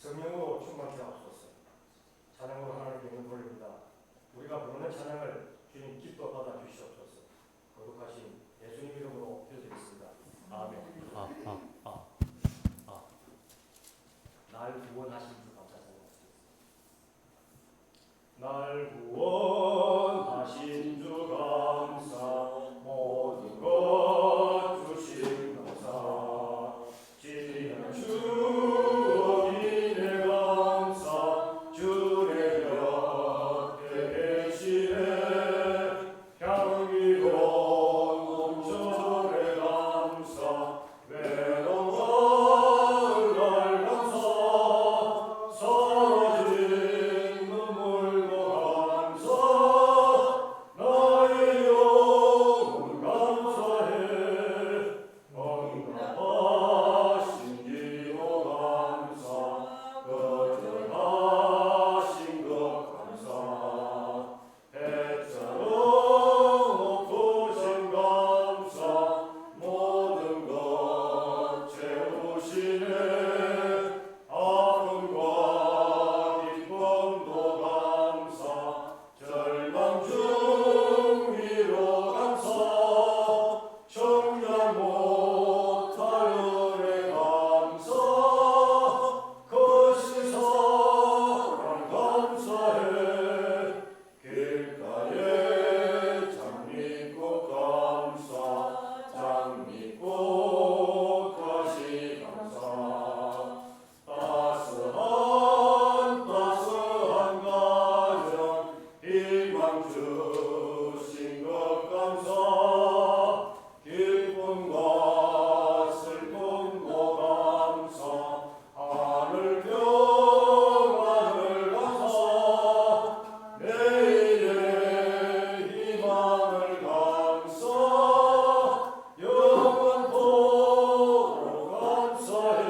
성령으로 충만케 하옵소서. 찬양으로 하나님께 영광 돌립니다. 우리가 부르는 찬양을 주님 기뻐 받아 주시옵소서. 거룩하신 예수님 이름으로 기도드리겠습니다. 아멘. 날 구원하신 주 감사합니다. 날 구원하신 주 감사, 모든 것 주신 감사, 지난 주 인의 감사, 주의 곁에 계시네, 향기로운 몸절의 감사, 외로운 날 감사, 사라진 눈물도 감사, 나의 영혼 감사해, 응답하신 기도 감사, 거절하신 것 감사, 해자로 높으신 감사, 모든 것 채우시네, 아픔과 기쁨도 감사, 절망 중 위로 감사, 청량 못할 은혜 감사, 거신 사랑 감사해, 길가에 장미꽃 감사, 장미꽃 가시 감사, 따스한 가정 희망 주신 것 감사, 기쁨과 슬픔도 감사, 하늘 평안을 감사, 내일의 희망을 감사, 영원토록 감사해,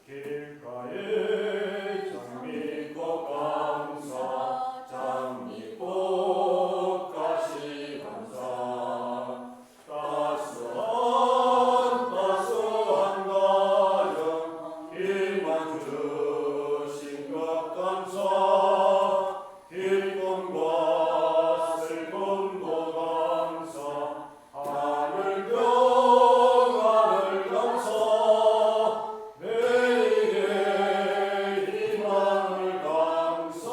길가에 장미꽃 감사, 장미꽃 가시 감사, 따스한 가정 희망 주신 것 감사, 기쁨과 슬픔도 감사, 하늘 평안을 감사, 내일의 희망을 감사,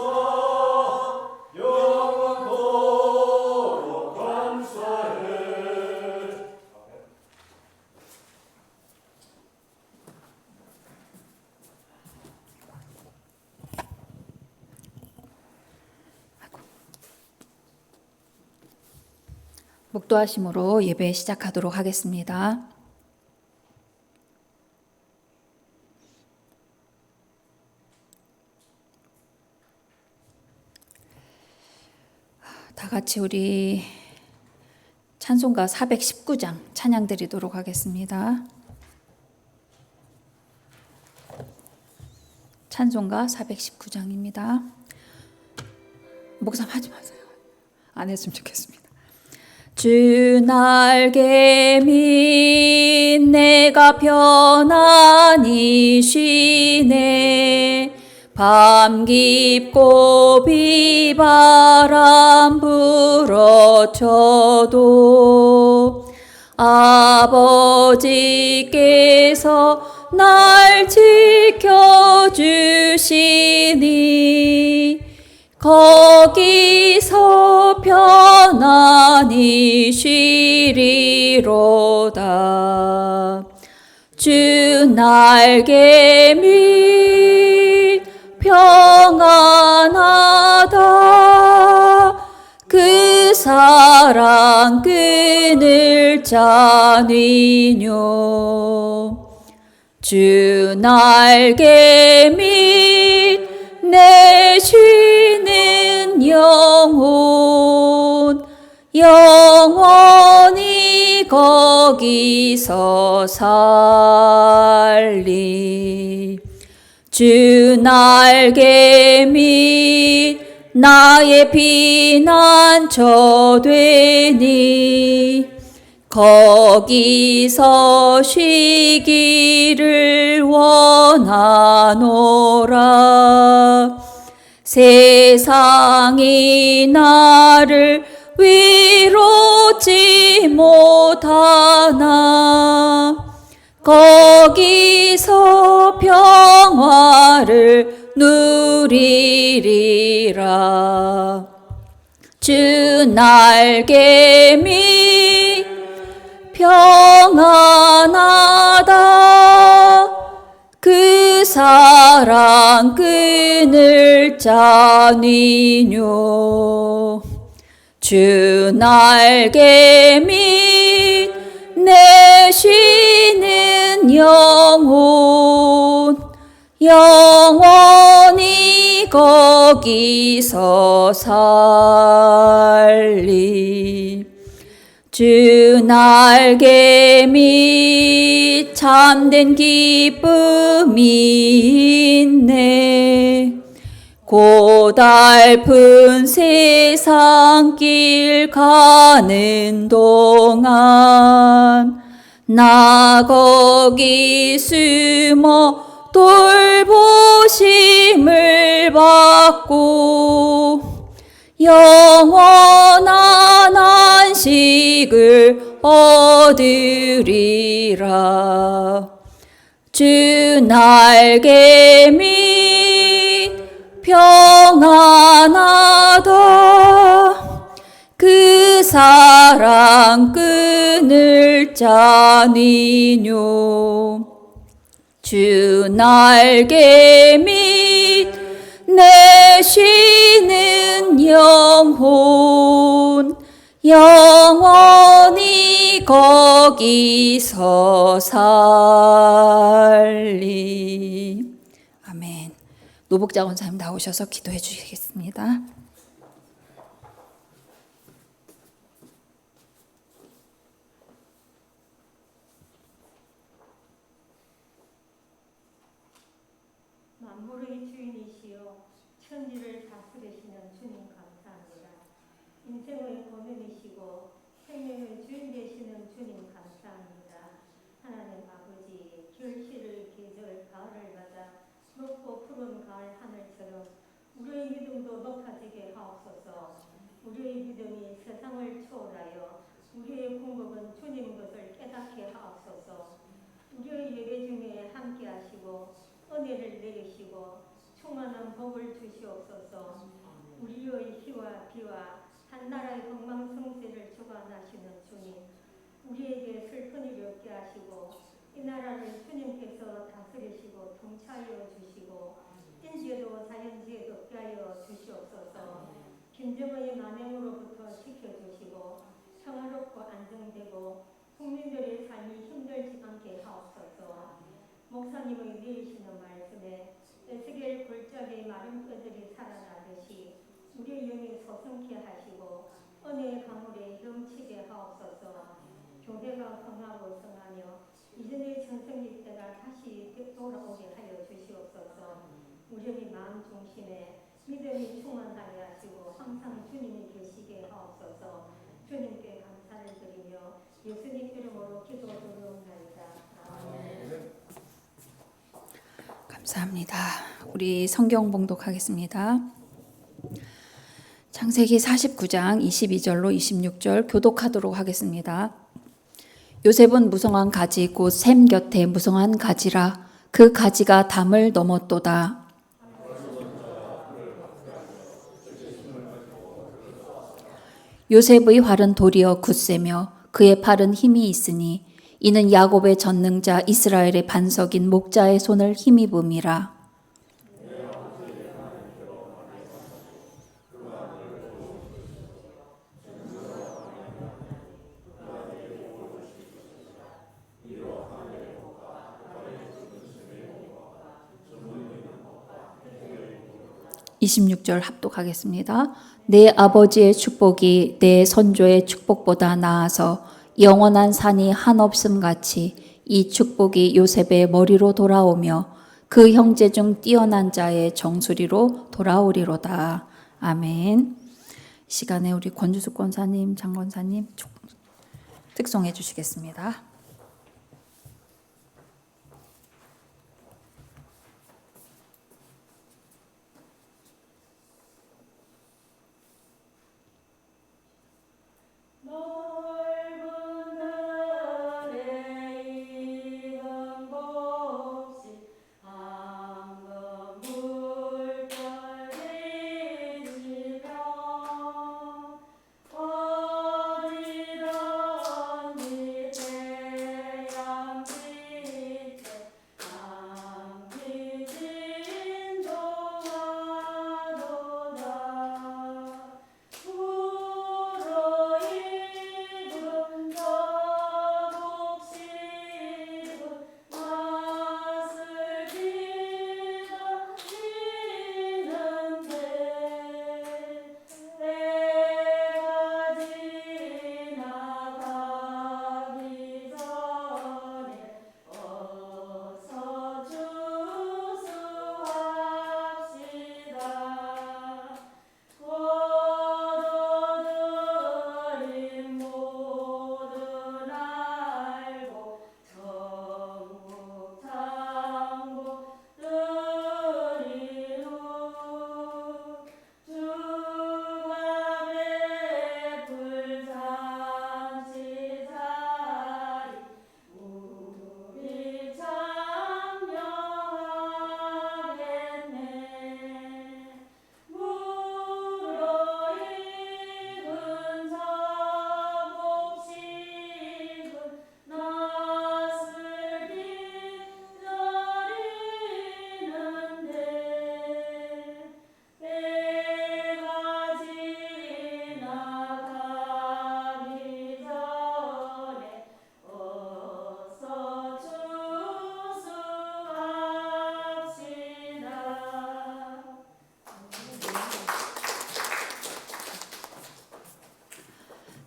영원토록 감사해. 묵도하심으로 예배 시작하도록 하겠습니다. 다 같이 우리 찬송가 419장 찬양 드리도록 하겠습니다. 찬송가 419장입니다. 목삼 하지 마세요. 안 했으면 좋겠습니다. 주 날개 및 내가 편안히 쉬네, 밤 깊고 비바람 불어쳐도 아버지께서 날 지켜주시니, 거기서 편안히 쉬리로다. 주 날개 밑 평안하다. 그 사랑 끊을 자니뇨. 주 날개 밑 내 쉬는 영혼, 영원히 거기서 살리. 주 날개 밑 나의 피난처 되니, 거기서 쉬기를 원하노라. 원하노라. 세상이 나를 위로치 못하나 거기서 평화를 누리리라. 주 날개미 평안하다. 그 사랑 끊을 자니뇨. 주 날개 밑 내 쉬는 영혼 영원히 거기서 살리. 주 날개 밑 참된 기쁨이 있네. 고달픈 세상 길 가는 동안 나 거기 숨어 돌보심을 받고 영원한 안식을 얻으리라. 주 날개 밑 평안하다. 그 사랑 끊을 자니뇨. 주 날개 밑 내 쉬는 영혼 영원히 거기서 살리. 아멘. 노복자 권사님 나오셔서 기도해 주시겠습니다. 만물의 주인이시여 천지를 다스리시는 주님 감사합니다. 인생의 본원이시고 생명의 주인 되시는 주님 감사합니다. 하나님 아버지, 결실을 계절 가을을 맞아 높고 푸른 가을 하늘처럼 우리의 믿음도 높아지게 하옵소서. 우리의 믿음이 세상을 초월하여 우리의 궁극은 주님 것을 깨닫게 하옵소서. 우리의 예배 중에 함께 하시고 은혜를 내리시고 충만한 복을 주시옵소서. 우리의 희와 비와 한나라의 흥망성쇠를 주관하시는 주님, 우리에게 슬픈 일이 없게 하시고 이 나라를 주님께서 다스리시고 통치하여 주시고 인지에도 자연지에도 없게 하여 주시옵소서. 김정은의 만행으로부터 지켜주시고 평화롭고 안정되고 국민들의 삶이 힘들지 않게 하옵소서. 목사님의 내리시는 말씀에 에스겔 골짜기의 마른 뼈들이 살아나듯이 우리의 영이 소성케 하시고 은혜의 강물에 넘치게 하옵소서. 교회가 흥하고 성하며 이전의 전성기 때가 다시 돌아오게 하여 주시옵소서. 우리의 마음 중심에 믿음이 충만하게 하시고 항상 주님이 계시게 하옵소서. 주님께 감사를 드리며 예수님 이름으로 기도드리옵나이다. 아멘. 감사합니다. 우리 성경 봉독하겠습니다. 창세기 49장 22절로 26절 교독하도록 하겠습니다. 요셉은 무성한 가지 곧 샘 곁에 무성한 가지라. 그 가지가 담을 넘었도다. 요셉의 활은 도리어 굳세며 그의 팔은 힘이 있으니 이는 야곱의 전능자 이스라엘의 반석인 목자의 손을 힘입음이라. (26절) 합독하겠습니다. 내 아버지의 축복이 내 선조의 축복보다 나아서 영원한 산이 한없음 같이 이 축복이 요셉의 머리로 돌아오며 그 형제 중 뛰어난 자의 정수리로 돌아오리로다. 아멘. 시간에 우리 권주숙 권사님, 장권사님 특송해 주시겠습니다.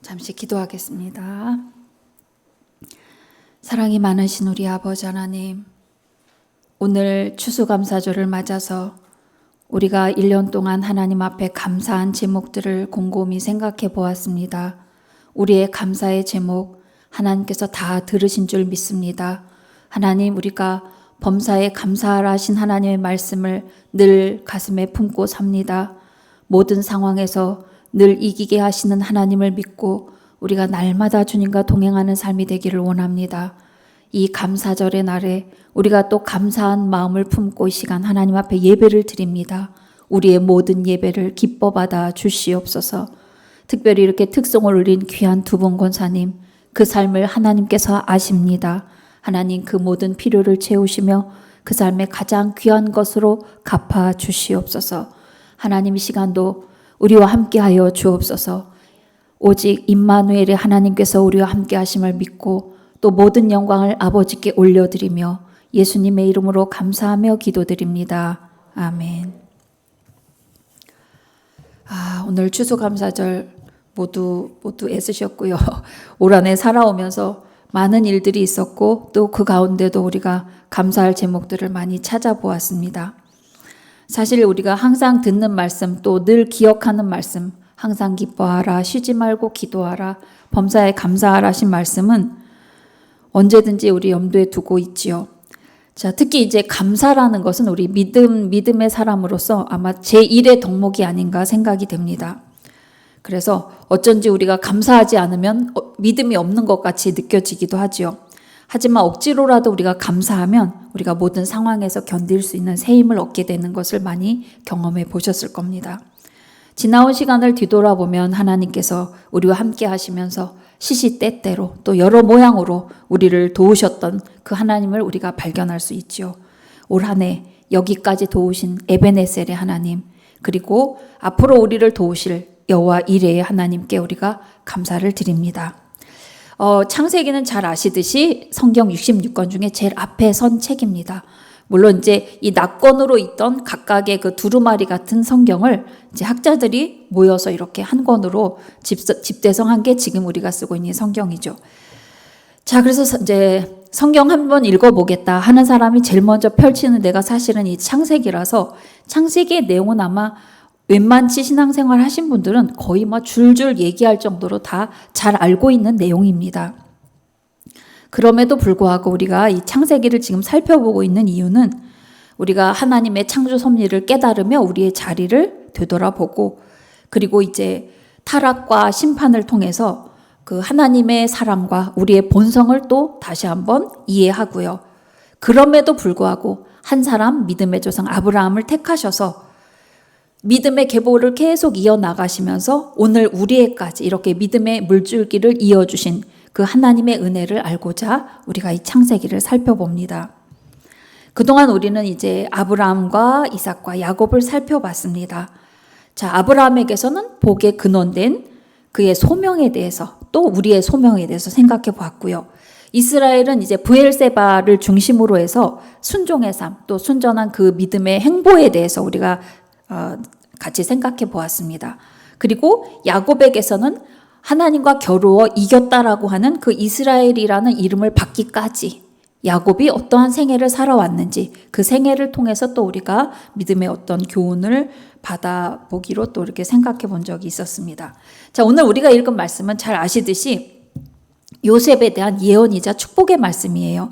잠시 기도하겠습니다. 사랑이 많으신 우리 아버지 하나님, 오늘 추수감사절을 맞아서 우리가 1년 동안 하나님 앞에 감사한 제목들을 곰곰이 생각해 보았습니다. 우리의 감사의 제목 하나님께서 다 들으신 줄 믿습니다. 하나님, 우리가 범사에 감사하라 하신 하나님의 말씀을 늘 가슴에 품고 삽니다. 모든 상황에서 늘 이기게 하시는 하나님을 믿고 우리가 날마다 주님과 동행하는 삶이 되기를 원합니다. 이 감사절의 날에 우리가 또 감사한 마음을 품고 이 시간 하나님 앞에 예배를 드립니다. 우리의 모든 예배를 기뻐 받아 주시옵소서. 특별히 이렇게 특송을 올린 귀한 두 분 권사님, 그 삶을 하나님께서 아십니다. 하나님, 그 모든 필요를 채우시며 그 삶의 가장 귀한 것으로 갚아 주시옵소서. 하나님, 이 시간도 우리와 함께하여 주옵소서. 오직 임마누엘의 하나님께서 우리와 함께하심을 믿고 또 모든 영광을 아버지께 올려드리며 예수님의 이름으로 감사하며 기도드립니다. 아멘. 오늘 추수감사절 모두 애쓰셨고요. 올 한 해 살아오면서 많은 일들이 있었고 또 그 가운데도 우리가 감사할 제목들을 많이 찾아보았습니다. 사실 우리가 항상 듣는 말씀, 또 늘 기억하는 말씀, 항상 기뻐하라, 쉬지 말고 기도하라, 범사에 감사하라 하신 말씀은 언제든지 우리 염두에 두고 있지요. 자, 특히 이제 감사라는 것은 우리 믿음의 사람으로서 아마 제1의 덕목이 아닌가 생각이 됩니다. 그래서 어쩐지 우리가 감사하지 않으면 믿음이 없는 것 같이 느껴지기도 하지요. 하지만 억지로라도 우리가 감사하면 우리가 모든 상황에서 견딜 수 있는 새 힘을 얻게 되는 것을 많이 경험해 보셨을 겁니다. 지나온 시간을 뒤돌아보면 하나님께서 우리와 함께 하시면서 시시때때로 또 여러 모양으로 우리를 도우셨던 그 하나님을 우리가 발견할 수 있지요. 올 한 해 여기까지 도우신 에베네셀의 하나님, 그리고 앞으로 우리를 도우실 여호와 이레의 하나님께 우리가 감사를 드립니다. 창세기는 잘 아시듯이 성경 66권 중에 제일 앞에 선 책입니다. 물론 이제 이 낙권으로 있던 각각의 그 두루마리 같은 성경을 이제 학자들이 모여서 이렇게 한 권으로 집대성한 게 지금 우리가 쓰고 있는 성경이죠. 자, 그래서 이제 성경 한번 읽어보겠다 하는 사람이 제일 먼저 펼치는 데가 사실은 이 창세기라서 창세기의 내용은 아마 웬만치 신앙생활 하신 분들은 거의 뭐 줄줄 얘기할 정도로 다 잘 알고 있는 내용입니다. 그럼에도 불구하고 우리가 이 창세기를 지금 살펴보고 있는 이유는 우리가 하나님의 창조 섭리를 깨달으며 우리의 자리를 되돌아보고, 그리고 이제 타락과 심판을 통해서 그 하나님의 사랑과 우리의 본성을 또 다시 한번 이해하고요. 그럼에도 불구하고 한 사람 믿음의 조상 아브라함을 택하셔서 믿음의 계보를 계속 이어나가시면서 오늘 우리에까지 이렇게 믿음의 물줄기를 이어주신 그 하나님의 은혜를 알고자 우리가 이 창세기를 살펴봅니다. 그동안 우리는 이제 아브라함과 이삭과 야곱을 살펴봤습니다. 자, 아브라함에게서는 복의 근원된 그의 소명에 대해서, 또 우리의 소명에 대해서 생각해 보았고요. 이스라엘은 이제 브엘세바를 중심으로 해서 순종의 삶, 또 순전한 그 믿음의 행보에 대해서 우리가 같이 생각해 보았습니다. 그리고 야곱에게서는 하나님과 겨루어 이겼다라고 하는 그 이스라엘이라는 이름을 받기까지 야곱이 어떠한 생애를 살아왔는지, 그 생애를 통해서 또 우리가 믿음의 어떤 교훈을 받아보기로 또 이렇게 생각해 본 적이 있었습니다. 자, 오늘 우리가 읽은 말씀은 잘 아시듯이 요셉에 대한 예언이자 축복의 말씀이에요.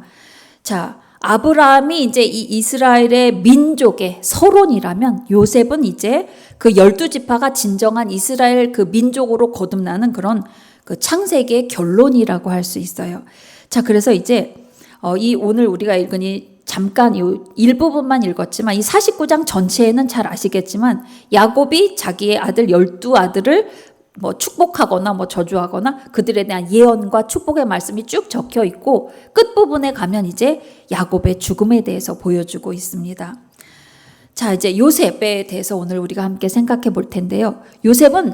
자, 아브라함이 이제 이 이스라엘의 민족의 서론이라면 요셉은 이제 그 12지파가 진정한 이스라엘 그 민족으로 거듭나는 그런 그 창세기의 결론이라고 할 수 있어요. 자, 그래서 이제 이 오늘 우리가 읽은 이 잠깐 이 일부분만 읽었지만 이 49장 전체에는 잘 아시겠지만 야곱이 자기의 아들 12아들을 뭐 축복하거나 뭐 저주하거나 그들에 대한 예언과 축복의 말씀이 쭉 적혀 있고 끝부분에 가면 이제 야곱의 죽음에 대해서 보여주고 있습니다. 자, 이제 요셉에 대해서 오늘 우리가 함께 생각해 볼 텐데요. 요셉은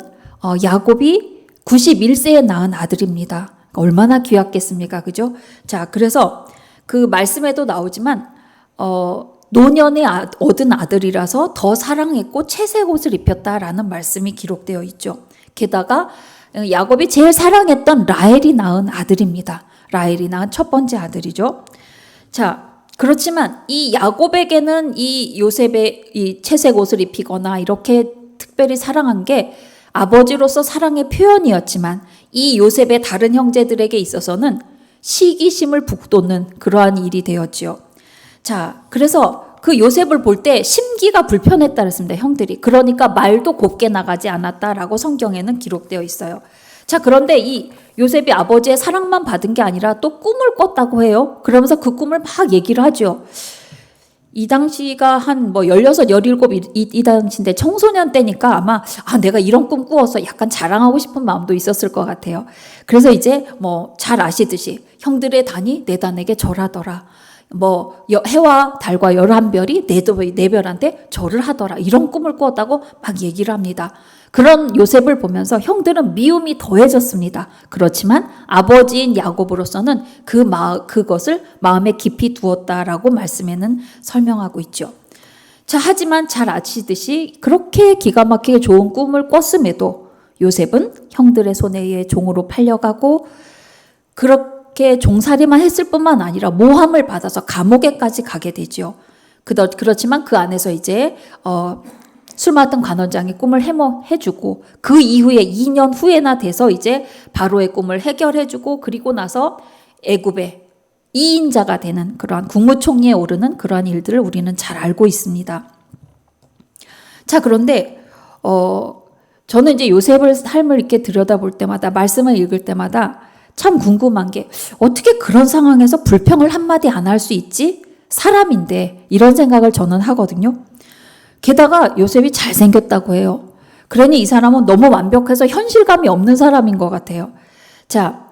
야곱이 91세에 낳은 아들입니다. 얼마나 귀하겠습니까? 그죠? 자, 그래서 그 말씀에도 나오지만 노년에 얻은 아들이라서 더 사랑했고 채색 옷을 입혔다라는 말씀이 기록되어 있죠. 게다가 야곱이 제일 사랑했던 라헬이 낳은 아들입니다. 라헬이 낳은 첫 번째 아들이죠. 자, 그렇지만 이 야곱에게는 이 요셉의 이 채색 옷을 입히거나 이렇게 특별히 사랑한 게 아버지로서 사랑의 표현이었지만 이 요셉의 다른 형제들에게 있어서는 시기심을 북돋는 그러한 일이 되었지요. 자, 그래서 그 요셉을 볼 때 심기가 불편했다 그랬습니다. 형들이. 그러니까 말도 곱게 나가지 않았다라고 성경에는 기록되어 있어요. 자, 그런데 이 요셉이 아버지의 사랑만 받은 게 아니라 또 꿈을 꿨다고 해요. 그러면서 그 꿈을 막 얘기를 하죠. 이 당시가 한 16, 17 이 당시인데 청소년 때니까 아마 내가 이런 꿈 꾸었어. 약간 자랑하고 싶은 마음도 있었을 것 같아요. 그래서 이제 잘 아시듯이 형들의 단이 내 단에게 절하더라. 해와 달과 11별이 내 별한테 절을 하더라. 이런 꿈을 꾸었다고 막 얘기를 합니다. 그런 요셉을 보면서 형들은 미움이 더해졌습니다. 그렇지만 아버지인 야곱으로서는 그것을 마음에 깊이 두었다라고 말씀에는 설명하고 있죠. 자, 하지만 잘 아시듯이 그렇게 기가 막히게 좋은 꿈을 꿨음에도 요셉은 형들의 손에 의해 종으로 팔려가고 그렇게 종살이만 했을 뿐만 아니라 모함을 받아서 감옥에까지 가게 되죠. 그렇지만 그 안에서 이제 술 맡은 관원장이 꿈을 해주고 그 이후에 2년 후에나 돼서 이제 바로의 꿈을 해결해주고 그리고 나서 애굽의 2인자가 되는 그러한 국무총리에 오르는 그러한 일들을 우리는 잘 알고 있습니다. 자, 그런데 저는 이제 요셉의 삶을 이렇게 들여다볼 때마다 말씀을 읽을 때마다 참 궁금한 게 어떻게 그런 상황에서 불평을 한마디 안 할 수 있지? 사람인데 이런 생각을 저는 하거든요. 게다가 요셉이 잘생겼다고 해요. 그러니 이 사람은 너무 완벽해서 현실감이 없는 사람인 것 같아요. 자,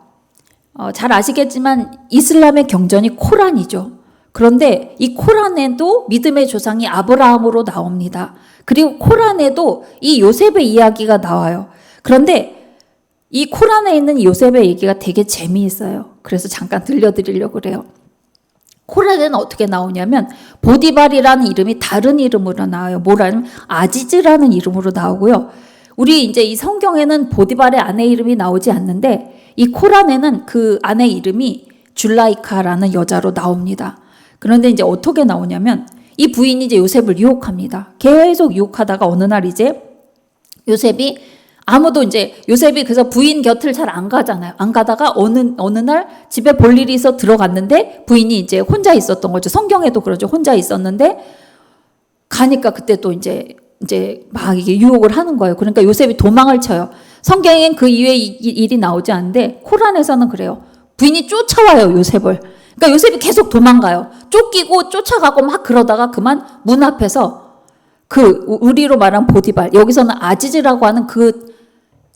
잘 아시겠지만 이슬람의 경전이 코란이죠. 그런데 이 코란에도 믿음의 조상이 아브라함으로 나옵니다. 그리고 코란에도 이 요셉의 이야기가 나와요. 그런데 이 코란에 있는 이 요셉의 얘기가 되게 재미있어요. 그래서 잠깐 들려드리려고 그래요. 코란에는 어떻게 나오냐면 보디발이라는 이름이 다른 이름으로 나와요. 뭐라면 아지즈라는 이름으로 나오고요. 우리 이제 이 성경에는 보디발의 아내 이름이 나오지 않는데 이 코란에는 그 아내 이름이 줄라이카라는 여자로 나옵니다. 그런데 이제 어떻게 나오냐면 이 부인이 이제 요셉을 유혹합니다. 계속 유혹하다가 어느 날 이제 요셉이 그래서 부인 곁을 잘 안 가잖아요. 안 가다가 어느 날 집에 볼 일이 있어 들어갔는데 부인이 이제 혼자 있었던 거죠. 성경에도 그러죠. 혼자 있었는데 가니까 그때 또 이제 막 이게 유혹을 하는 거예요. 그러니까 요셉이 도망을 쳐요. 성경엔 그 이후에 일이 나오지 않는데 코란에서는 그래요. 부인이 쫓아와요, 요셉을. 그러니까 요셉이 계속 도망가요. 쫓기고 쫓아가고 막 그러다가 그만 문 앞에서 우리로 말한 보디발, 여기서는 아지즈라고 하는 그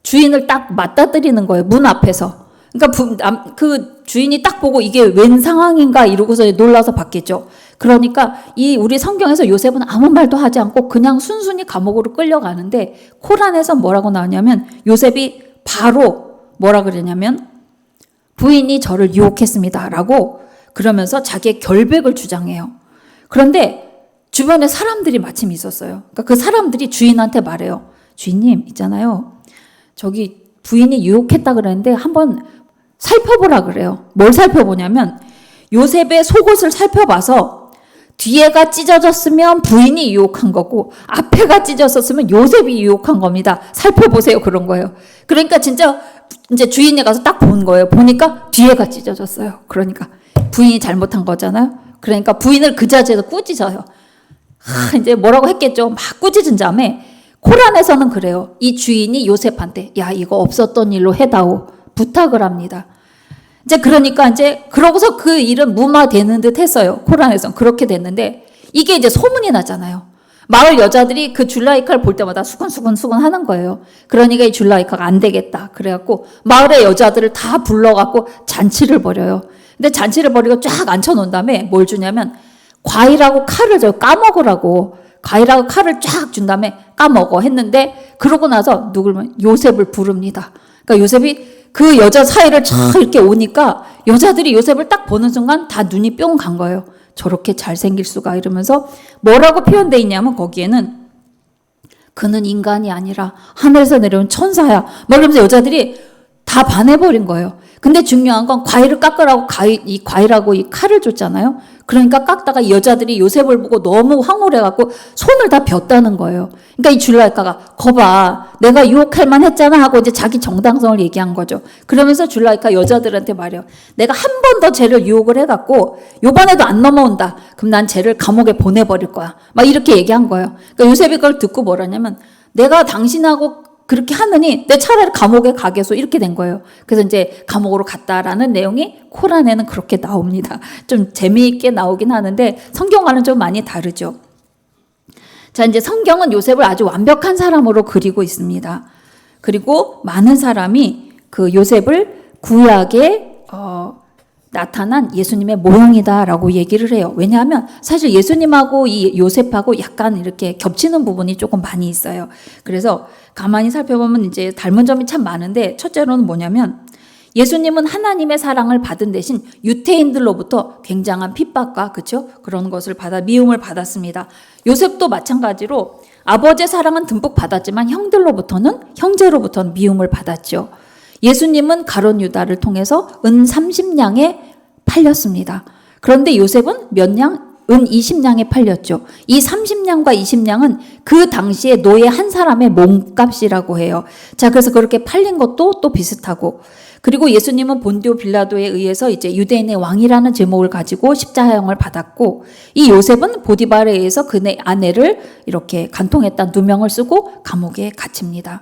주인을 딱 맞닥뜨리는 거예요. 문 앞에서. 그러니까 그 주인이 딱 보고 이게 웬 상황인가 이러고서 놀라서 받겠죠. 그러니까 우리 성경에서 요셉은 아무 말도 하지 않고 그냥 순순히 감옥으로 끌려가는데 코란에서 뭐라고 나오냐면 요셉이 바로 뭐라 그러냐면 부인이 저를 유혹했습니다. 라고 그러면서 자기의 결백을 주장해요. 그런데 주변에 사람들이 마침 있었어요. 그러니까 그 사람들이 주인한테 말해요. 주인님 있잖아요. 저기 부인이 유혹했다 그랬는데 한번 살펴보라 그래요. 뭘 살펴보냐면 요셉의 속옷을 살펴봐서 뒤에가 찢어졌으면 부인이 유혹한 거고 앞에가 찢어졌으면 요셉이 유혹한 겁니다. 살펴보세요 그런 거예요. 그러니까 진짜 이제 주인이 가서 딱 본 거예요. 보니까 뒤에가 찢어졌어요. 그러니까 부인이 잘못한 거잖아요. 그러니까 부인을 그 자리에서 꾸짖어요. 이제 뭐라고 했겠죠. 막 꾸짖은 다음에 코란에서는 그래요. 이 주인이 요셉한테 야 이거 없었던 일로 해다오 부탁을 합니다. 이제 그러니까 이제 그러고서 그 일은 무마되는 듯 했어요. 코란에서는 그렇게 됐는데 이게 이제 소문이 나잖아요. 마을 여자들이 그 줄라이카를 볼 때마다 수근수근 하는 거예요. 그러니까 이 줄라이카가 안 되겠다. 그래갖고 마을의 여자들을 다 불러갖고 잔치를 벌여요. 근데 잔치를 벌이고 쫙 앉혀놓은 다음에 뭘 주냐면 과일하고 칼을 줘요. 까먹으라고. 과일하고 칼을 쫙 준 다음에 까먹어 했는데 그러고 나서 요셉을 부릅니다. 그러니까 요셉이 그 여자 사이를 쫙 이렇게 오니까 여자들이 요셉을 딱 보는 순간 다 눈이 뿅 간 거예요. 저렇게 잘생길 수가 이러면서 뭐라고 표현되어 있냐면 거기에는 그는 인간이 아니라 하늘에서 내려온 천사야. 막 이러면서 여자들이 다 반해버린 거예요. 근데 중요한 건 과일을 깎으라고 이 과일하고 이 칼을 줬잖아요. 그러니까 깎다가 이 여자들이 요셉을 보고 너무 황홀해갖고 손을 다 뱄다는 거예요. 그러니까 이 줄라이카가 거봐 내가 유혹할 만했잖아 하고 이제 자기 정당성을 얘기한 거죠. 그러면서 줄라이카 여자들한테 말해요. 내가 한 번 더 쟤를 유혹을 해갖고 요번에도 안 넘어온다. 그럼 난 쟤를 감옥에 보내버릴 거야. 막 이렇게 얘기한 거예요. 그러니까 요셉이 그걸 듣고 뭐라냐면 내가 당신하고 그렇게 하느니 내 차라리 감옥에 가겠소 이렇게 된 거예요. 그래서 이제 감옥으로 갔다라는 내용이 코란에는 그렇게 나옵니다. 좀 재미있게 나오긴 하는데 성경과는 좀 많이 다르죠. 자, 이제 성경은 요셉을 아주 완벽한 사람으로 그리고 있습니다. 그리고 많은 사람이 그 요셉을 구약에 나타난 예수님의 모형이다라고 얘기를 해요. 왜냐하면 사실 예수님하고 이 요셉하고 약간 이렇게 겹치는 부분이 조금 많이 있어요. 그래서 가만히 살펴보면 이제 닮은 점이 참 많은데 첫째로는 뭐냐면 예수님은 하나님의 사랑을 받은 대신 유태인들로부터 굉장한 핍박과 그렇죠? 그런 것을 미움을 받았습니다. 요셉도 마찬가지로 아버지의 사랑은 듬뿍 받았지만 형제로부터는 미움을 받았죠. 예수님은 가룟 유다를 통해서 은 30냥에 팔렸습니다. 그런데 요셉은 몇 냥? 은 20냥에 팔렸죠. 이 30냥과 20냥은 그 당시에 노예 한 사람의 몸값이라고 해요. 자, 그래서 그렇게 팔린 것도 또 비슷하고. 그리고 예수님은 본디오 빌라도에 의해서 이제 유대인의 왕이라는 제목을 가지고 십자가형을 받았고, 이 요셉은 보디발에 의해서 그의 아내를 이렇게 간통했다는 누명을 쓰고 감옥에 갇힙니다.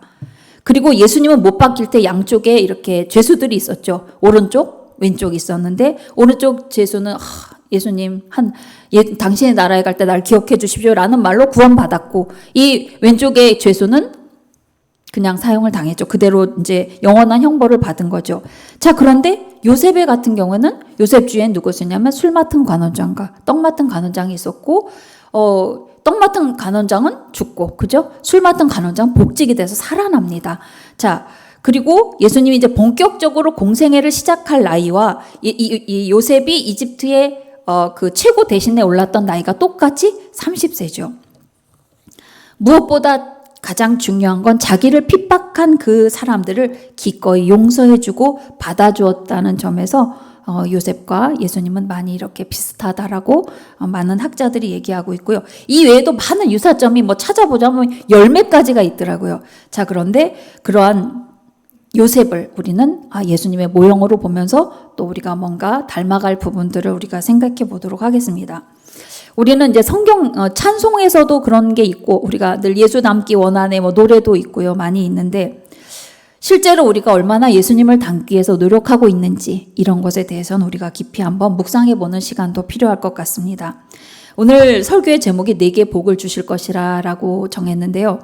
그리고 예수님은 못 박힐 때 양쪽에 이렇게 죄수들이 있었죠. 오른쪽, 왼쪽 있었는데 오른쪽 죄수는 예수님 당신의 나라에 갈 때 날 기억해 주십시오라는 말로 구원받았고 이 왼쪽의 죄수는 그냥 사형을 당했죠. 그대로 이제 영원한 형벌을 받은 거죠. 자, 그런데 요셉의 같은 경우는 요셉 주위엔 누구 있었냐면 술 맡은 관원장과 떡 맡은 관원장이 있었고 떡 맡은 관원장은 죽고, 그죠? 술 맡은 관원장은 복직이 돼서 살아납니다. 자, 그리고 예수님이 이제 본격적으로 공생애를 시작할 나이와 이 요셉이 이집트의 그 최고 대신에 올랐던 나이가 똑같이 30세죠. 무엇보다 가장 중요한 건 자기를 핍박한 그 사람들을 기꺼이 용서해주고 받아주었다는 점에서 요셉과 예수님은 많이 이렇게 비슷하다라고 많은 학자들이 얘기하고 있고요. 이 외에도 많은 유사점이 찾아보자면 10몇 가지가 있더라고요. 자, 그런데 그러한 요셉을 우리는 예수님의 모형으로 보면서 또 우리가 뭔가 닮아갈 부분들을 우리가 생각해 보도록 하겠습니다. 우리는 이제 성경 찬송에서도 그런 게 있고 우리가 늘 예수 닮기 원하네 노래도 있고요. 많이 있는데 실제로 우리가 얼마나 예수님을 닮기 위해서 노력하고 있는지 이런 것에 대해서는 우리가 깊이 한번 묵상해 보는 시간도 필요할 것 같습니다. 오늘 설교의 제목이 내게 복을 주실 것이라 라고 정했는데요.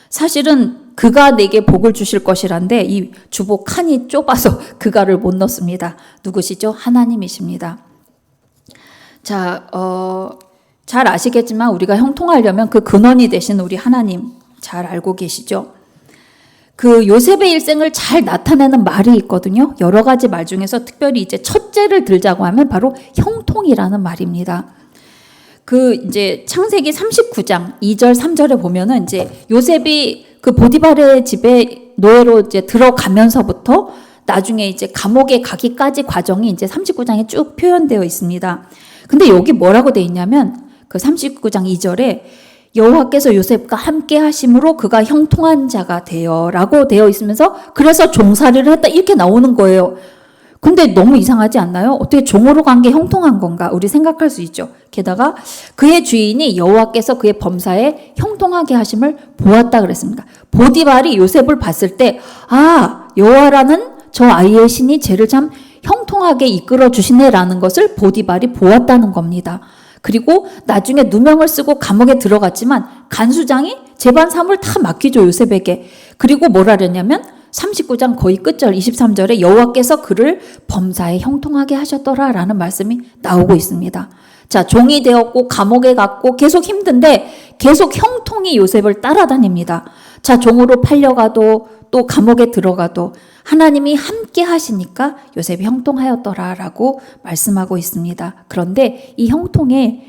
사실은 그가 내게 복을 주실 것이란데 이 주보 칸이 좁아서 그가를 못 넣습니다. 누구시죠? 하나님이십니다. 자, 잘 아시겠지만 우리가 형통하려면 그 근원이 되신 우리 하나님 잘 알고 계시죠? 그 요셉의 일생을 잘 나타내는 말이 있거든요. 여러 가지 말 중에서 특별히 이제 첫째를 들자고 하면 바로 형통이라는 말입니다. 그 이제 창세기 39장 2절 3절에 보면은 이제 요셉이 그 보디발의 집에 노예로 이제 들어가면서부터 나중에 이제 감옥에 가기까지 과정이 이제 39장에 쭉 표현되어 있습니다. 근데 여기 뭐라고 돼 있냐면 그 39장 2절에 여호와께서 요셉과 함께 하심으로 그가 형통한 자가 되어라고 되어 있으면서 그래서 종살이를 했다 이렇게 나오는 거예요. 근데 너무 이상하지 않나요? 어떻게 종으로 간 게 형통한 건가? 우리 생각할 수 있죠. 게다가 그의 주인이 여호와께서 그의 범사에 형통하게 하심을 보았다 그랬습니다. 보디발이 요셉을 봤을 때 여호와라는 저 아이의 신이 쟤를 참 형통하게 이끌어 주시네라는 것을 보디발이 보았다는 겁니다. 그리고 나중에 누명을 쓰고 감옥에 들어갔지만 간수장이 재반 사무를 다 맡기죠, 요셉에게. 그리고 뭐라 그랬냐면 39장 거의 끝절 23절에 여호와께서 그를 범사에 형통하게 하셨더라라는 말씀이 나오고 있습니다. 자, 종이 되었고 감옥에 갔고 계속 힘든데 계속 형통이 요셉을 따라다닙니다. 자, 종으로 팔려가도 또 감옥에 들어가도 하나님이 함께 하시니까 요셉이 형통하였더라라고 말씀하고 있습니다. 그런데 이 형통에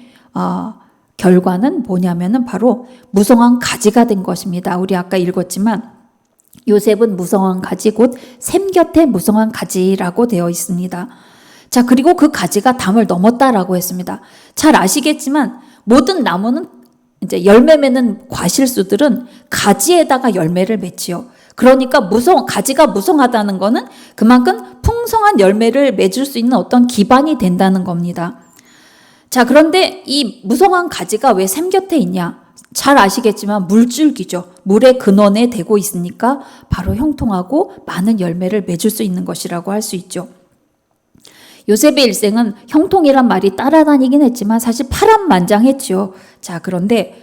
결과는 뭐냐면은 바로 무성한 가지가 된 것입니다. 우리 아까 읽었지만 요셉은 무성한 가지 곧 샘 곁에 무성한 가지라고 되어 있습니다. 자, 그리고 그 가지가 담을 넘었다라고 했습니다. 잘 아시겠지만 모든 나무는 이제 열매 맺는 과실수들은 가지에다가 열매를 맺지요. 그러니까 가지가 무성하다는 거는 그만큼 풍성한 열매를 맺을 수 있는 어떤 기반이 된다는 겁니다. 자, 그런데 이 무성한 가지가 왜 샘 곁에 있냐? 잘 아시겠지만 물줄기죠. 물의 근원에 대고 있으니까 바로 형통하고 많은 열매를 맺을 수 있는 것이라고 할 수 있죠. 요셉의 일생은 형통이란 말이 따라다니긴 했지만 사실 파란만장했죠. 자, 그런데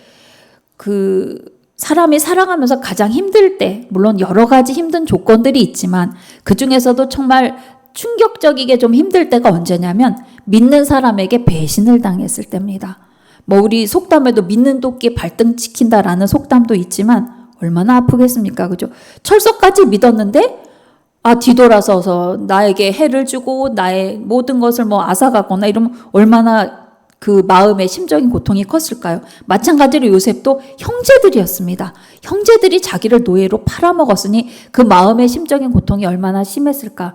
사람이 살아가면서 가장 힘들 때, 물론 여러 가지 힘든 조건들이 있지만 그 중에서도 정말 충격적이게 좀 힘들 때가 언제냐면 믿는 사람에게 배신을 당했을 때입니다. 뭐 우리 속담에도 믿는 도끼 발등 찍힌다라는 속담도 있지만 얼마나 아프겠습니까? 그죠? 철석까지 믿었는데 뒤돌아서서 나에게 해를 주고 나의 모든 것을 뭐 앗아가거나 이러면 얼마나 그 마음의 심적인 고통이 컸을까요? 마찬가지로 요셉도 형제들이었습니다. 형제들이 자기를 노예로 팔아먹었으니 그 마음의 심적인 고통이 얼마나 심했을까?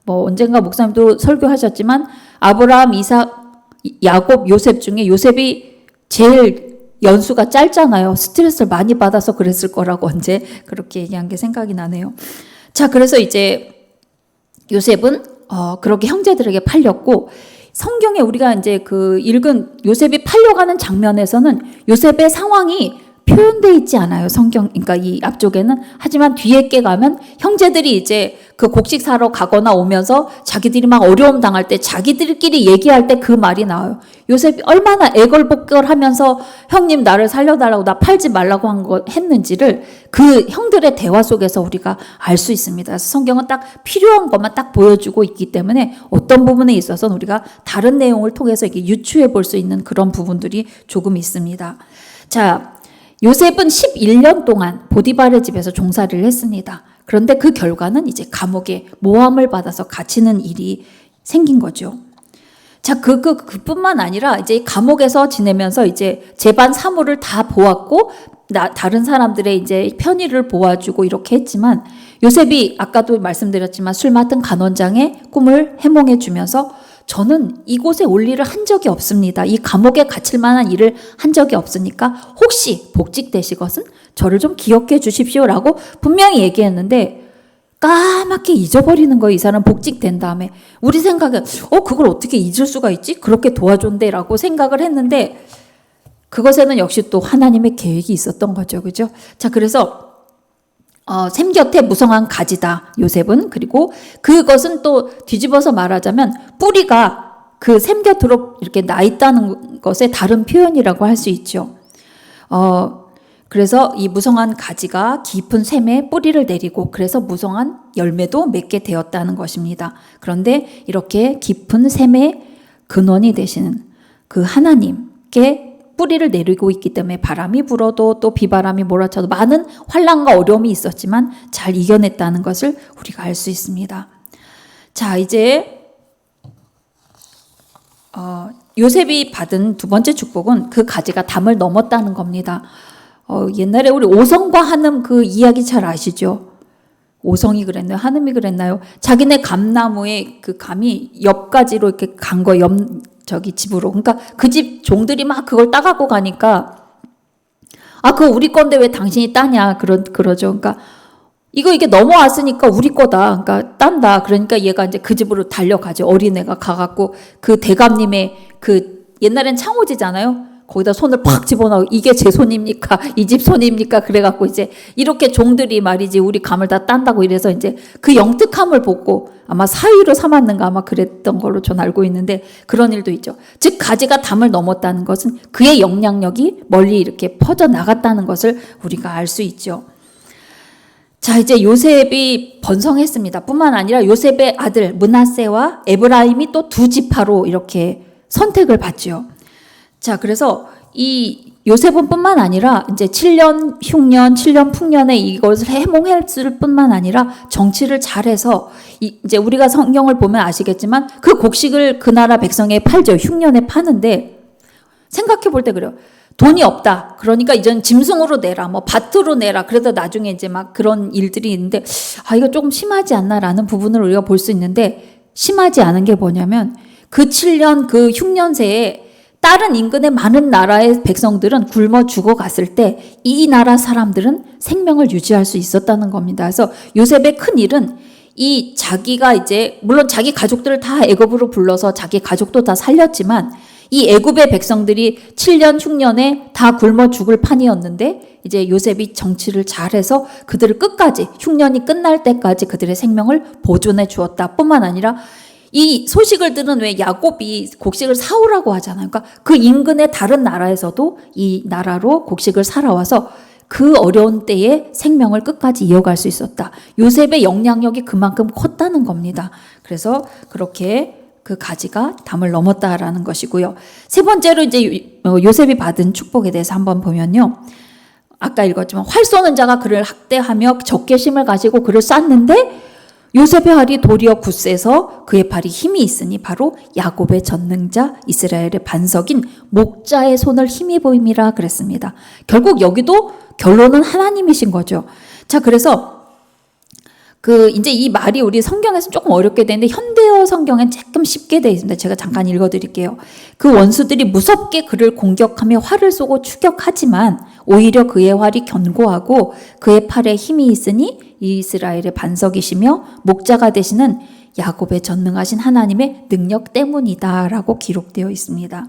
뭐 언젠가 목사님도 설교하셨지만 아브라함, 이삭, 야곱, 요셉 중에 요셉이 제일 연수가 짧잖아요. 스트레스를 많이 받아서 그랬을 거라고 언제 그렇게 얘기한 게 생각이 나네요. 자, 그래서 이제 요셉은 그렇게 형제들에게 팔렸고 성경에 우리가 이제 읽은 요셉이 팔려가는 장면에서는 요셉의 상황이 표현되어 있지 않아요. 그러니까 이 앞쪽에는. 하지만 뒤에 게 가면 형제들이 이제 그 곡식 사러 가거나 오면서 자기들이 막 어려움 당할 때 자기들끼리 얘기할 때 그 말이 나와요. 요셉이 얼마나 애걸복걸하면서 형님 나를 살려달라고 나 팔지 말라고 했는지를 그 형들의 대화 속에서 우리가 알 수 있습니다. 그래서 성경은 딱 필요한 것만 딱 보여주고 있기 때문에 어떤 부분에 있어서는 우리가 다른 내용을 통해서 이렇게 유추해 볼 수 있는 그런 부분들이 조금 있습니다. 자, 요셉은 11년 동안 보디발의 집에서 종살이를 했습니다. 그런데 그 결과는 이제 감옥에 모함을 받아서 갇히는 일이 생긴 거죠. 자, 그뿐만 아니라 이제 감옥에서 지내면서 이제 재반 사무를 다 보았고, 다른 사람들의 이제 편의를 보아주고 이렇게 했지만, 요셉이 아까도 말씀드렸지만 술 맡은 간원장의 꿈을 해몽해 주면서 저는 이곳에 올 일을 한 적이 없습니다. 이 감옥에 갇힐 만한 일을 한 적이 없으니까 혹시 복직되시것은 저를 좀 기억해 주십시오라고 분명히 얘기했는데 까맣게 잊어버리는 거예요. 이 사람 복직된 다음에. 우리 생각은 그걸 어떻게 잊을 수가 있지? 그렇게 도와준대 라고 생각을 했는데 그것에는 역시 또 하나님의 계획이 있었던 거죠. 그죠? 자, 그래서 샘 곁에 무성한 가지다, 요셉은. 그리고 그것은 또 뒤집어서 말하자면 뿌리가 그 샘 곁으로 이렇게 나 있다는 것의 다른 표현이라고 할 수 있죠. 그래서 이 무성한 가지가 깊은 샘에 뿌리를 내리고 그래서 무성한 열매도 맺게 되었다는 것입니다. 그런데 이렇게 깊은 샘의 근원이 되시는 그 하나님께 뿌리를 내리고 있기 때문에 바람이 불어도 또 비바람이 몰아쳐도 많은 환난과 어려움이 있었지만 잘 이겨냈다는 것을 우리가 알 수 있습니다. 자, 이제 요셉이 받은 두 번째 축복은 그 가지가 담을 넘었다는 겁니다. 옛날에 우리 오성과 한음 그 이야기 잘 아시죠? 오성이 그랬나요? 한음이 그랬나요? 자기네 감나무에 그 감이 옆가지로 이렇게 간 거예요. 집으로. 그러니까 그 집 종들이 막 그걸 따갖고 가니까 그거 우리 건데 왜 당신이 따냐 그러죠. 그러니까 이게 넘어왔으니까 우리 거다. 그러니까 딴다. 그러니까 얘가 이제 그 집으로 달려가죠. 어린애가 가갖고 그 대감님의 옛날엔 창호지잖아요. 거기다 손을 팍 집어넣고 이게 제 손입니까? 이 집 손입니까? 그래갖고 이제 이렇게 종들이 말이지 우리 감을 다 딴다고 이래서 이제 그 영특함을 보고 아마 사위로 삼았는가 아마 그랬던 걸로 전 알고 있는데 그런 일도 있죠. 즉 가지가 담을 넘었다는 것은 그의 영향력이 멀리 이렇게 퍼져 나갔다는 것을 우리가 알 수 있죠. 자, 이제 요셉이 번성했습니다. 뿐만 아니라 요셉의 아들 므낫세와 에브라임이 또 두 지파로 이렇게 선택을 받죠. 자, 그래서 이 요셉은 뿐만 아니라 이제 7년 흉년, 7년 풍년에 이것을 해몽했을 뿐만 아니라 정치를 잘해서 이제 우리가 성경을 보면 아시겠지만 그 곡식을 그 나라 백성에 팔죠. 흉년에 파는데 생각해 볼 때 그래요. 돈이 없다. 그러니까 이젠 짐승으로 내라, 뭐 밭으로 내라. 그래서 나중에 이제 막 그런 일들이 있는데, 이거 조금 심하지 않나라는 부분을 우리가 볼 수 있는데, 심하지 않은 게 뭐냐면 그 7년 그 흉년새에 다른 인근의 많은 나라의 백성들은 굶어 죽어갔을 때 이 나라 사람들은 생명을 유지할 수 있었다는 겁니다. 그래서 요셉의 큰 일은 이 자기가 이제 물론 자기 가족들을 다 애굽으로 불러서 자기 가족도 다 살렸지만 이 애굽의 백성들이 7년 흉년에 다 굶어 죽을 판이었는데 이제 요셉이 정치를 잘해서 그들을 끝까지 흉년이 끝날 때까지 그들의 생명을 보존해 주었다 뿐만 아니라 이 소식을 들은 왜 야곱이 곡식을 사오라고 하잖아요. 그러니까 그 인근의 다른 나라에서도 이 나라로 곡식을 사러 와서 그 어려운 때에 생명을 끝까지 이어갈 수 있었다. 요셉의 영향력이 그만큼 컸다는 겁니다. 그래서 그렇게 그 가지가 담을 넘었다라는 것이고요. 세 번째로 이제 요셉이 받은 축복에 대해서 한번 보면요. 아까 읽었지만 활 쏘는 자가 그를 학대하며 적개심을 가지고 그를 쐈는데 요셉의 활이 도리어 굳세서 그의 팔이 힘이 있으니 바로 야곱의 전능자 이스라엘의 반석인 목자의 손을 힘이 보임이라 그랬습니다. 결국 여기도 결론은 하나님이신 거죠. 자, 그래서 이제 이 말이 우리 성경에서 조금 어렵게 되는데 현대어 성경엔 조금 쉽게 되어 있습니다. 제가 잠깐 읽어드릴게요. 그 원수들이 무섭게 그를 공격하며 활을 쏘고 추격하지만 오히려 그의 활이 견고하고 그의 팔에 힘이 있으니 이스라엘의 반석이시며 목자가 되시는 야곱의 전능하신 하나님의 능력 때문이다라고 기록되어 있습니다.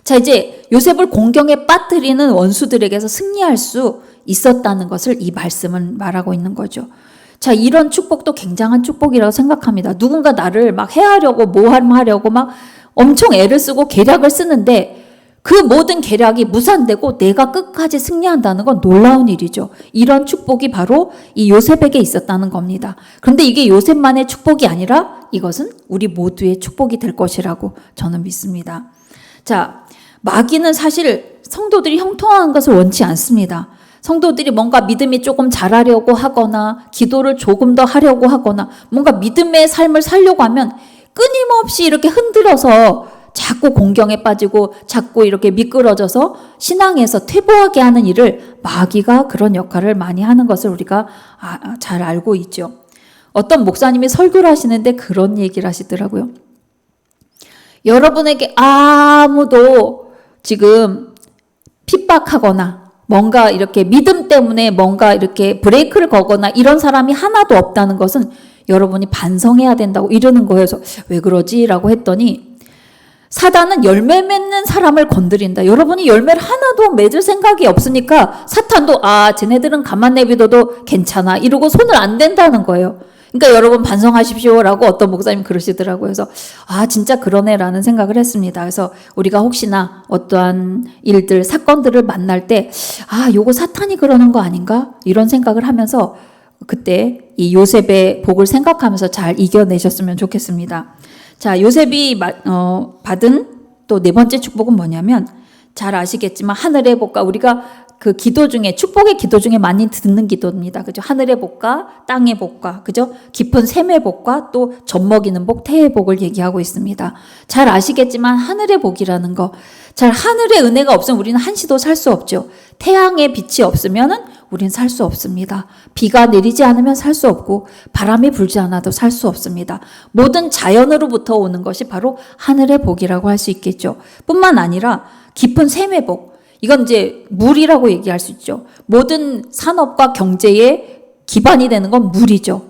자, 이제 요셉을 공경에 빠뜨리는 원수들에게서 승리할 수 있었다는 것을 이 말씀은 말하고 있는 거죠. 자, 이런 축복도 굉장한 축복이라고 생각합니다. 누군가 나를 막 해하려고 모함하려고 막 엄청 애를 쓰고 계략을 쓰는데 그 모든 계략이 무산되고 내가 끝까지 승리한다는 건 놀라운 일이죠. 이런 축복이 바로 이 요셉에게 있었다는 겁니다. 그런데 이게 요셉만의 축복이 아니라 이것은 우리 모두의 축복이 될 것이라고 저는 믿습니다. 자, 마귀는 사실 성도들이 형통한 것을 원치 않습니다. 성도들이 뭔가 믿음이 조금 잘하려고 하거나 기도를 조금 더 하려고 하거나 뭔가 믿음의 삶을 살려고 하면 끊임없이 이렇게 흔들어서 자꾸 공경에 빠지고 자꾸 이렇게 미끄러져서 신앙에서 퇴보하게 하는 일을 마귀가 그런 역할을 많이 하는 것을 우리가 잘 알고 있죠. 어떤 목사님이 설교를 하시는데 그런 얘기를 하시더라고요. 여러분에게 아무도 지금 핍박하거나 뭔가 이렇게 믿음 때문에 뭔가 이렇게 브레이크를 거거나 이런 사람이 하나도 없다는 것은 여러분이 반성해야 된다고 이러는 거예요. 그래서 왜 그러지? 라고 했더니 사단은 열매 맺는 사람을 건드린다. 여러분이 열매를 하나도 맺을 생각이 없으니까 사탄도 쟤네들은 가만 내비둬도 괜찮아 이러고 손을 안 댄다는 거예요. 그러니까 여러분 반성하십시오라고 어떤 목사님 그러시더라고요. 그래서 진짜 그러네라는 생각을 했습니다. 그래서 우리가 혹시나 어떠한 일들, 사건들을 만날 때 요거 사탄이 그러는 거 아닌가? 이런 생각을 하면서 그때 이 요셉의 복을 생각하면서 잘 이겨내셨으면 좋겠습니다. 자, 요셉이 받은 또 네 번째 축복은 뭐냐면 잘 아시겠지만 하늘의 복과 우리가 그 기도 중에 축복의 기도 중에 많이 듣는 기도입니다. 그죠? 하늘의 복과 땅의 복과 그죠? 깊은 샘의 복과 또 젖먹이는 복, 태의 복을 얘기하고 있습니다. 잘 아시겠지만 하늘의 복이라는 거, 잘 하늘의 은혜가 없으면 우리는 한시도 살 수 없죠. 태양의 빛이 없으면은 우린 살 수 없습니다. 비가 내리지 않으면 살 수 없고 바람이 불지 않아도 살 수 없습니다. 모든 자연으로부터 오는 것이 바로 하늘의 복이라고 할 수 있겠죠. 뿐만 아니라 깊은 샘의 복, 이건 이제 물이라고 얘기할 수 있죠. 모든 산업과 경제의 기반이 되는 건 물이죠.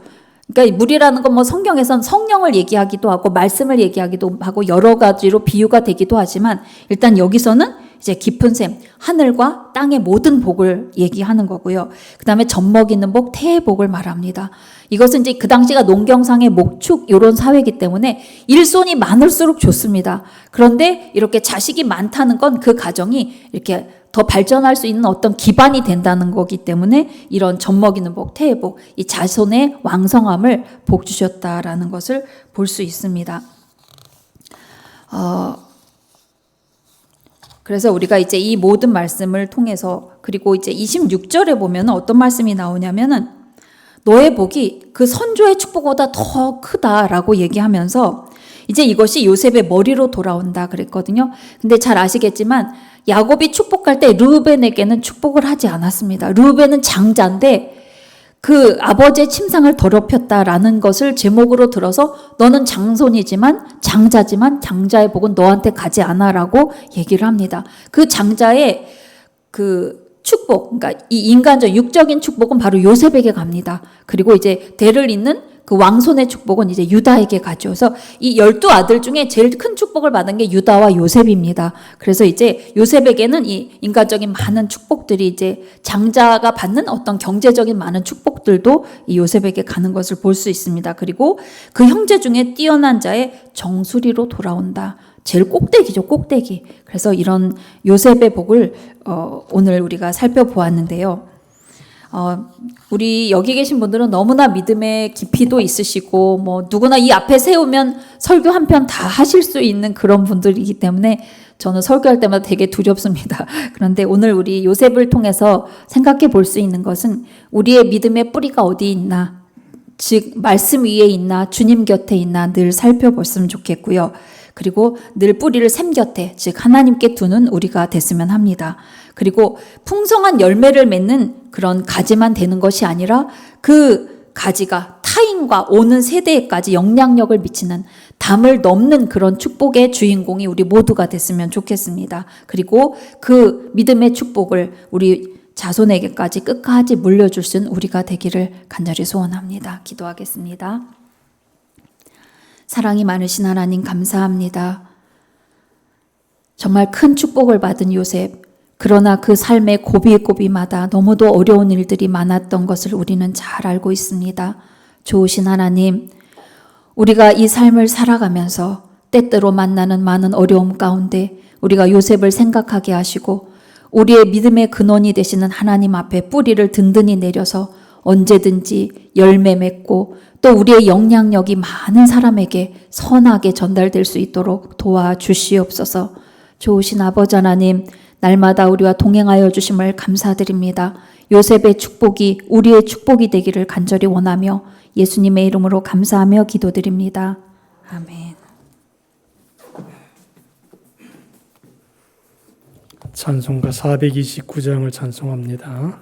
그러니까 물이라는 건 뭐 성경에선 성령을 얘기하기도 하고 말씀을 얘기하기도 하고 여러 가지로 비유가 되기도 하지만 일단 여기서는 이제 깊은 샘, 하늘과 땅의 모든 복을 얘기하는 거고요. 그 다음에 젖먹이는 복, 태의 복을 말합니다. 이것은 이제 그 당시가 농경상의 목축 이런 사회이기 때문에 일손이 많을수록 좋습니다. 그런데 이렇게 자식이 많다는 건 그 가정이 이렇게 더 발전할 수 있는 어떤 기반이 된다는 거기 때문에 이런 젖먹이는 복, 태의 복, 이 자손의 왕성함을 복 주셨다라는 것을 볼 수 있습니다. 그래서 우리가 이제 이 모든 말씀을 통해서 그리고 이제 26절에 보면 어떤 말씀이 나오냐면은 너의 복이 그 선조의 축복보다 더 크다라고 얘기하면서 이제 이것이 요셉의 머리로 돌아온다 그랬거든요. 근데 잘 아시겠지만 야곱이 축복할 때 르우벤에게는 축복을 하지 않았습니다. 르우벤은 장자인데 그 아버지의 침상을 더럽혔다라는 것을 제목으로 들어서 너는 장손이지만 장자지만 장자의 복은 너한테 가지 않아라고 얘기를 합니다. 그 장자의 그 축복, 그러니까 이 인간적 육적인 축복은 바로 요셉에게 갑니다. 그리고 이제 대를 잇는 그 왕손의 축복은 이제 유다에게 가죠. 그래서 이 12아들 중에 제일 큰 축복을 받은 게 유다와 요셉입니다. 그래서 이제 요셉에게는 이 인간적인 많은 축복들이 이제 장자가 받는 어떤 경제적인 많은 축복들도 이 요셉에게 가는 것을 볼 수 있습니다. 그리고 그 형제 중에 뛰어난 자의 정수리로 돌아온다. 제일 꼭대기죠, 꼭대기. 그래서 이런 요셉의 복을 오늘 우리가 살펴보았는데요. 우리 여기 계신 분들은 너무나 믿음의 깊이도 있으시고 뭐 누구나 이 앞에 세우면 설교 한 편 다 하실 수 있는 그런 분들이기 때문에 저는 설교할 때마다 되게 두렵습니다. 그런데 오늘 우리 요셉을 통해서 생각해 볼 수 있는 것은 우리의 믿음의 뿌리가 어디 있나, 즉 말씀 위에 있나 주님 곁에 있나 늘 살펴봤으면 좋겠고요. 그리고 늘 뿌리를 샘 곁에, 즉 하나님께 두는 우리가 됐으면 합니다. 그리고 풍성한 열매를 맺는 그런 가지만 되는 것이 아니라 그 가지가 타인과 오는 세대에까지 영향력을 미치는 담을 넘는 그런 축복의 주인공이 우리 모두가 됐으면 좋겠습니다. 그리고 그 믿음의 축복을 우리 자손에게까지 끝까지 물려줄 수 있는 우리가 되기를 간절히 소원합니다. 기도하겠습니다. 사랑이 많으신 하나님 감사합니다. 정말 큰 축복을 받은 요셉, 그러나 그 삶의 고비고비마다 너무도 어려운 일들이 많았던 것을 우리는 잘 알고 있습니다. 좋으신 하나님, 우리가 이 삶을 살아가면서 때때로 만나는 많은 어려움 가운데 우리가 요셉을 생각하게 하시고 우리의 믿음의 근원이 되시는 하나님 앞에 뿌리를 든든히 내려서 언제든지 열매 맺고 또 우리의 영향력이 많은 사람에게 선하게 전달될 수 있도록 도와주시옵소서. 좋으신 아버지 하나님, 날마다 우리와 동행하여 주심을 감사드립니다. 요셉의 축복이 우리의 축복이 되기를 간절히 원하며 예수님의 이름으로 감사하며 기도드립니다. 아멘. 찬송가 429장을 찬송합니다.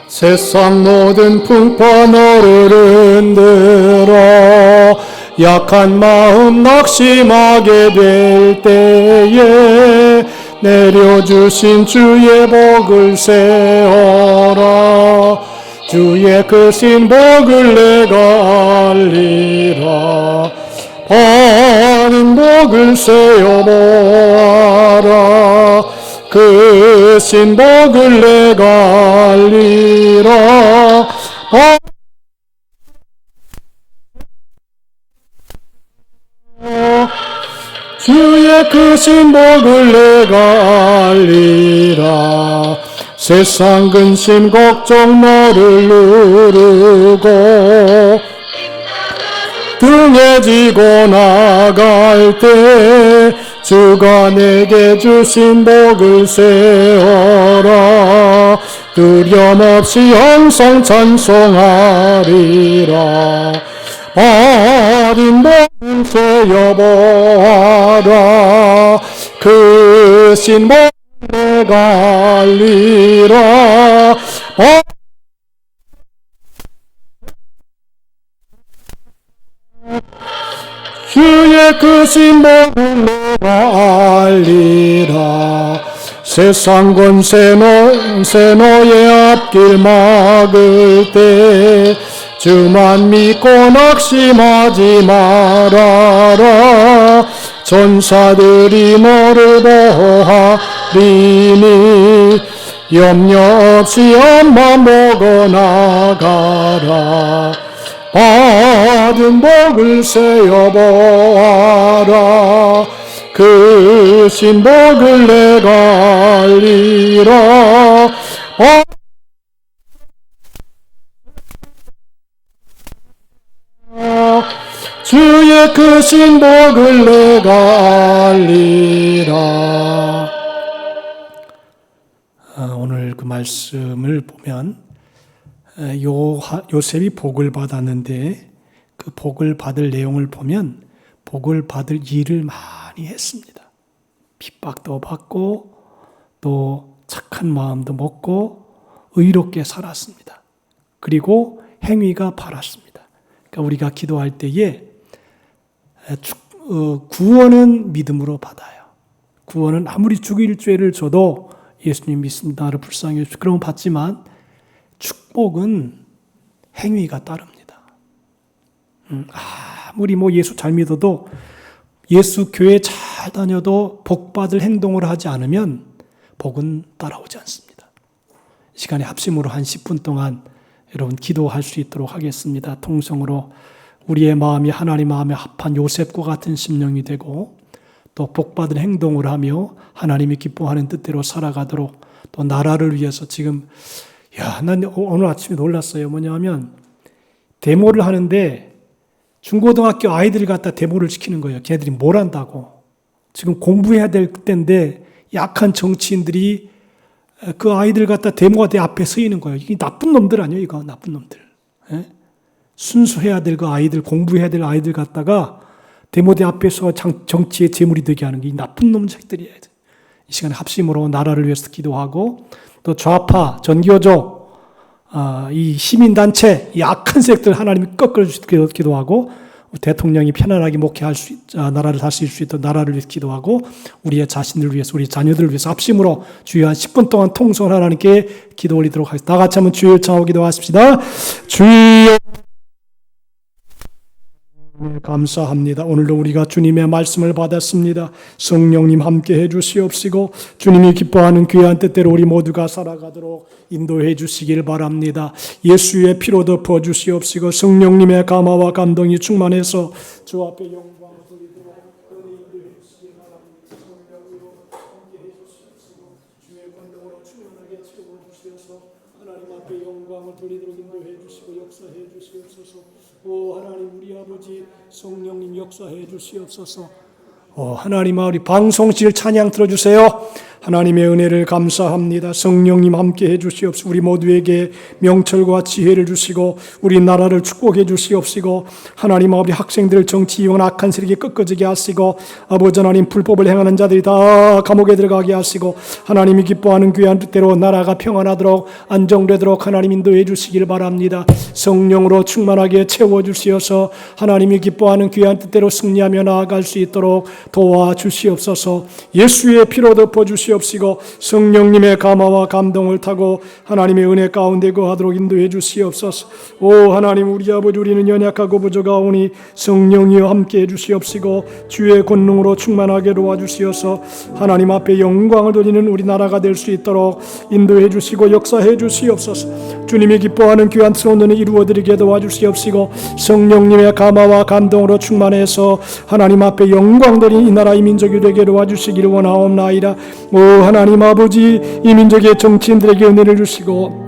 세상 모든 풍파 너를 흔들어 약한 마음 낙심하게 될 때에 내려주신 주의 복을 세어라. 주의 크신 복을 내가 알리라. 받은 복을 세어보아라. 그 신복을 내가 알리라. 주의 그 신복을 내가 알리라. 세상 근심 걱정 너를 누르고 등에 지고 나갈 때 주가 내게 주신 복을 세어라. 두려움없이 항상 찬송하리라. 받은 복을 세어보아라. 그 신복을 내가 알리라. 주의 그 신복을 내가 알리라. 세상 권세 너의 앞길 막을 때 주만 믿고 낙심하지 말아라. 전사들이 너를 보호하리니 염려 없이 앞만 보고 나가라. 받은 복을 세어보아라. 그 신복을 내가 알리라. 주의 크신 복을 내가 알리라. 오늘 그 말씀을 보면 요셉이 복을 받았는데 그 복을 받을 내용을 보면 복을 받을 일을 많이 했습니다. 핍박도 받고 또 착한 마음도 먹고 의롭게 살았습니다. 그리고 행위가 바랐습니다. 그러니까 우리가 기도할 때에 구원은 믿음으로 받아요. 구원은 아무리 죽일 죄를 져도 예수님 믿습니다. 나를 불쌍히 해주십시오. 그러면 받지만 축복은 행위가 따릅니다. 아무리 예수 잘 믿어도 예수 교회 잘 다녀도 복 받을 행동을 하지 않으면 복은 따라오지 않습니다. 이 시간에 합심으로 한 10분 동안 여러분 기도할 수 있도록 하겠습니다. 통성으로 우리의 마음이 하나님 마음에 합한 요셉과 같은 심령이 되고 또 복받은 행동을 하며 하나님이 기뻐하는 뜻대로 살아가도록 또 나라를 위해서 지금 난 오늘 아침에 놀랐어요. 뭐냐면 데모를 하는데 중고등학교 아이들을 갖다 데모를 시키는 거예요. 걔네들이 뭘 한다고. 지금 공부해야 될 때인데 약한 정치인들이 그 아이들 갖다 데모대 앞에 서 있는 거예요. 이게 나쁜 놈들 아니에요, 이거 나쁜 놈들. 예? 순수해야 될 그 아이들, 공부해야 될 아이들 갖다가 데모대 앞에서 정치의 제물이 되게 하는 게 이 나쁜 놈들이에요. 이 시간에 합심으로 나라를 위해서 기도하고 또 좌파, 전교조, 이 시민단체, 이 악한 세력들 하나님이 꺾어 주시도록 기도하고 대통령이 편안하게 목회할 수, 나라를 다스릴 수 있도록 나라를 위해서 기도하고 우리의 자신들을 위해서, 우리 자녀들을 위해서 합심으로 주여 한 10분 동안 통성을 하나님께 기도 올리도록 하겠습니다. 다 같이 한번 주여 청하고 기도하십시다. 주여 감사합니다. 오늘도 우리가 주님의 말씀을 받았습니다. 성령님 함께 해주시옵시고 주님이 기뻐하는 귀한 뜻대로 우리 모두가 살아가도록 인도해 주시길 바랍니다. 예수의 피로 덮어 주시옵시고 성령님의 감화와 감동이 충만해서 주 앞에 영광을 돌리도록 은혜 인도해 주시길 바랍니다. 성령으로 함께 해주시옵시고 주의 권능으로 충만하게 채워주시어서 하나님 앞에 영광을 돌리도록 인도해 주시고 역사해 주시옵소서. 오 하나님 우리 아버지 성령님 역사해 주시옵소서. 하나님 우리 방송실 찬양 들어주세요. 하나님의 은혜를 감사합니다. 성령님 함께 해주시옵시고 우리 모두에게 명철과 지혜를 주시고 우리 나라를 축복해 주시옵시고 하나님 아버지 학생들을 정치 이용 악한 세력에 꺾어지게 하시고 아버지 하나님 불법을 행하는 자들이 다 감옥에 들어가게 하시고 하나님이 기뻐하는 귀한 뜻대로 나라가 평안하도록 안정되도록 하나님 인도해 주시길 바랍니다. 성령으로 충만하게 채워주시어서 하나님이 기뻐하는 귀한 뜻대로 승리하며 나아갈 수 있도록 도와주시옵소서. 예수의 피로 덮어주시옵시고 성령님의 감화와 감동을 타고 하나님의 은혜 가운데 거하도록 인도해 주시옵소서. 오 하나님 우리 아버지 우리는 연약하고 부족하오니 성령이여 함께해 주시옵시고 주의 권능으로 충만하게 도와주시어서 하나님 앞에 영광을 돌리는 우리 나라가 될 수 있도록 인도해 주시고 역사해 주시옵소서. 주님이 기뻐하는 귀한 소원을 이루어드리게 도와주시옵시고 성령님의 감화와 감동으로 충만해서 하나님 앞에 영광 돌린 이 나라 이 민족이 되게 도와주시기를 원하옵나이다. 오 하나님 아버지 이 민족의 정치인들에게 은혜를 주시고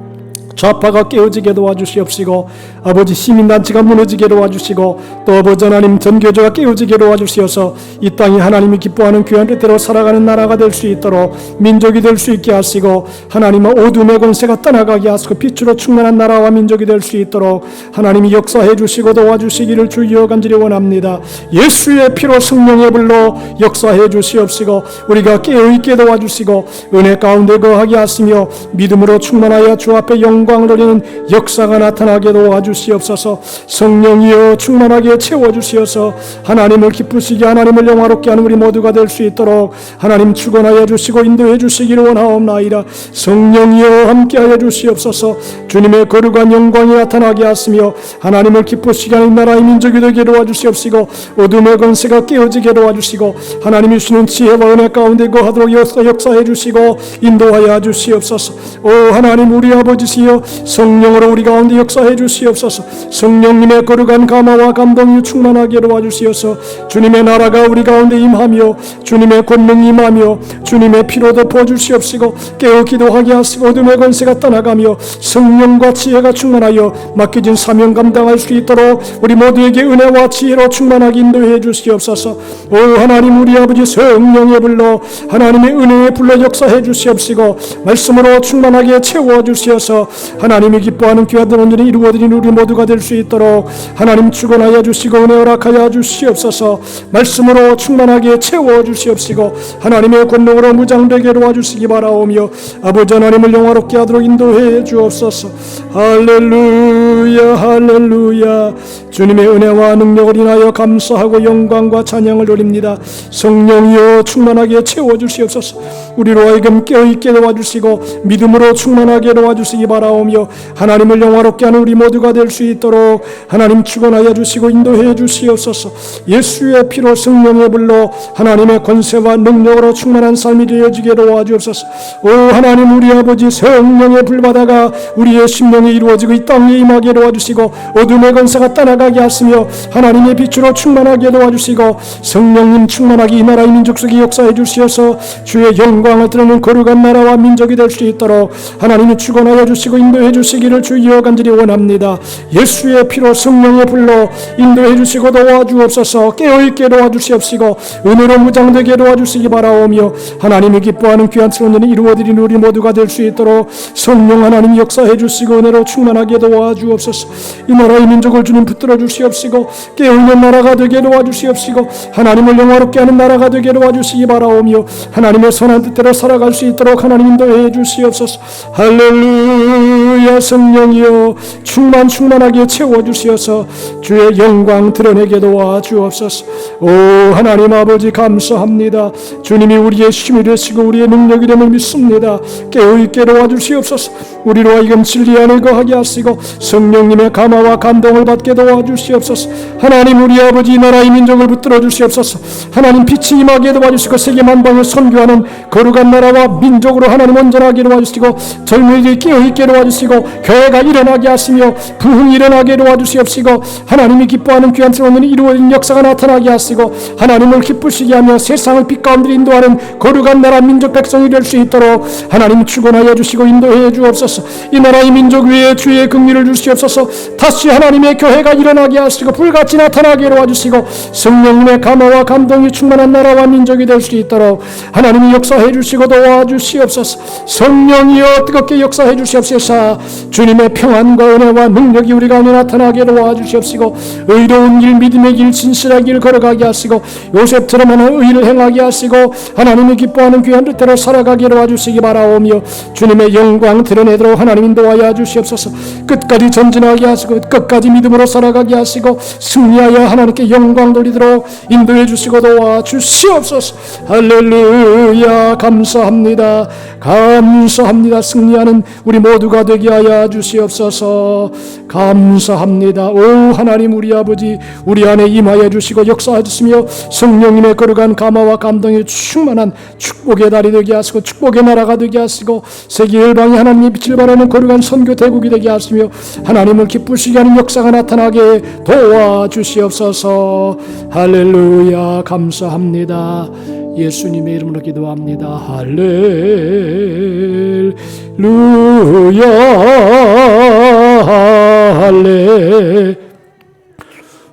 좌파가 깨어지게 도와주시옵시고 아버지 시민단체가 무너지게 도와주시고 또 아버지 하나님 전교조가 깨어지게 도와주시어서 이 땅이 하나님이 기뻐하는 귀한 뜻대로 살아가는 나라가 될 수 있도록 민족이 될 수 있게 하시고 하나님의 어둠의 권세가 떠나가게 하시고 빛으로 충만한 나라와 민족이 될 수 있도록 하나님이 역사해 주시고 도와주시기를 주여 간절히 원합니다. 예수의 피로 성령의 불로 역사해 주시옵시고 우리가 깨어있게 도와주시고 은혜 가운데 거하게 하시며 믿음으로 충만하여 주 앞에 영광을 돌리는 역사가 나타나게 도와주시옵소서. 성령이여 충만하게 채워주시어서 하나님을 기쁘시게 하나님을 영화롭게 하는 우리 모두가 될 수 있도록 하나님 축원하여 주시고 인도해 주시기를 원하옵나이다. 성령이여 함께하여 주시옵소서. 주님의 거룩한 영광이 나타나게 하시며 하나님을 기쁘시게 하는 나라의 민족이 되게 도와주시옵시고 어둠의 권세가 깨어지게 도와주시고 하나님이 주시는 지혜와 은혜 가운데 거하도록 역사해 주시고 인도하여 주시옵소서. 오 하나님 우리 아버지시여 주시며 성령으로 우리 가운데 역사해 주시옵소서. 성령님의 거룩한 감화와 감동이 충만하게 도와주시어서 주님의 나라가 우리 가운데 임하며 주님의 권능이 임하며 주님의 피로 덮어 주시옵시고 깨어 기도하게 하시고 어둠의 권세가 떠나가며 성령과 지혜가 충만하여 맡겨진 사명 감당할 수 있도록 우리 모두에게 은혜와 지혜로 충만하게 인도해 주시옵소서. 오 하나님, 우리 아버지 성령의 불로 하나님의 은혜의 불로 역사해 주시옵시고 말씀으로 충만하게 채워 주시어서 하나님이 기뻐하는 귀한 온전히 이루어드린 우리 모두가 될 수 있도록 하나님 축원하여 주시고 은혜 허락하여 주시옵소서. 말씀으로 충만하게 채워 주시옵시고 하나님의 권능으로 무장되게 도와주시기 바라오며 아버지 하나님을 영화롭게 하도록 인도해 주옵소서. 할렐루야 할렐루야. 주님의 은혜와 능력을 인하여 감사하고 영광과 찬양을 돌립니다. 성령이여 충만하게 채워주시옵소서. 우리로 하여금 깨어있게 도와주시고 믿음으로 충만하게 도와주시기 바라오며 하나님을 영화롭게 하는 우리 모두가 될 수 있도록 하나님 축원하여 주시고 인도해 주시옵소서. 예수의 피로 성령의 불로 하나님의 권세와 능력으로 충만한 삶이 되어지게 도와주옵소서. 오 하나님, 우리 아버지 성령의 불바다가 우리의 심령에 이루어지고 이 땅에 임하게 도와주시고 어둠의 권세가 떠나가게 하시며 하나님의 빛으로 충만하게 도와주시고 성령님 충만하게 이 나라의 민족 속에 역사해 주시어서 주의 영광을 드러내는 거룩한 나라와 민족이 될 수 있도록 하나님이 축원하여 주시고 인도해 주시기를 주여 간절히 원합니다. 예수의 피로 성령의 불로 인도해 주시고 도와주옵소서. 깨어있게 도와주시옵시고 은혜로 무장되게 도와주시기 바라오며 하나님이 기뻐하는 귀한 선언이 이루어드린 우리 모두가 될 수 있도록 성령 하나님 역사해 주시고 은혜로 충만하게 도와주옵소서. 이 나라의 민족을 주님 붙들어 주시옵시고 깨어있는 나라가 되게 도와주시옵시고 하나님을 영화롭게 하는 나라가 되게 도와주시기 바라오며 하나님의 선한 뜻대로 살아갈 수 있도록 하나님 인도해 주시옵소서. 할렐루야. 성령이여 충만하게 채워주시어서 주의 영광 드러내게 도와주옵소서. 오 하나님 아버지 감사합니다. 주님이 우리의 힘이 되시고 우리의 능력이 됨을 믿습니다. 깨어있게 도와주시옵소서. 우리로 하여금 진리 안에 거하게 하시고 성령님의 감화와 감동을 받게 도와주시옵소서. 하나님, 우리 아버지 나라의 민족을 붙들어 주시옵소서. 하나님, 빛이 임하게 도와주시고 세계 만방을 선교하는 거룩한 나라와 민족으로 하나님 온전하게 도와주시고 젊은이들이 깨어있게 도와주시고 교회가 일어나게 하시며 부흥이 일어나게 도와주시옵시고 하나님이 기뻐하는 귀한 선언이 이루어진 역사가 나타나게 하시고 하나님을 기쁘시게 하며 세상을 빛 가운데 인도하는 거룩한 나라 민족 백성이 될 수 있도록 하나님 축원하여 주시고 인도해 주옵소서. 이 나라의 민족 위에 주의 긍휼을 주시옵소서. 다시 하나님의 교회가 일어나게 하시고 불같이 나타나게 도와주시고 성령님의 감화와 감동이 충만한 나라와 민족이 될 수 있도록 하나님이 역사해 주시고 도와주시옵소서. 성령이여 뜨겁게 역사해 주시옵소서. 주님의 평안과 은혜와 능력이 우리 가운데 나타나게 도와주시옵시고 의로운 길, 믿음의 길, 진실한 길 걸어가게 하시고 요셉처럼 하는 의를 행하게 하시고 하나님이 기뻐하는 귀한 뜻대로 살아가게 도와주시기 바라오며 주님의 영광 드러내도록 하나님 인도하여 주시옵소서. 끝까지 전진하게 하시고 끝까지 믿음으로 살아가게 하시고 승리하여 하나님께 영광 돌리도록 인도해 주시고 도와주시옵소서. 할렐루야. 감사합니다. 감사합니다. 승리하는 우리 모두가 되게 하여 주시옵소서. 감사합니다. 오 하나님, 우리 아버지 우리 안에 임하여 주시고 역사해 주시며 성령님의 거룩한 감화와 감동이 충만한 축복의 달이 되게 하시고 축복의 나라가 되게 하시고 세계 열방이 하나님의 빛을 발하는 거룩한 선교 대국이 되게 하시며 하나님을 기쁘시게 하는 역사가 나타나게 도와주시옵소서. 할렐루야. 감사합니다. 예수님의 이름으로 기도합니다. 할렐루야.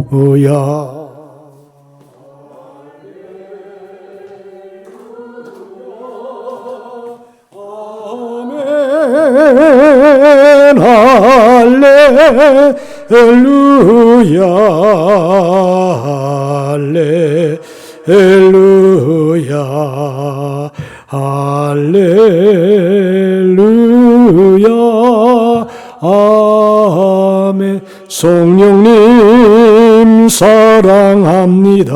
할렐루야. 아멘. 할렐루야. 할렐루야. 할렐루야. 아멘. 성령님 사랑합니다.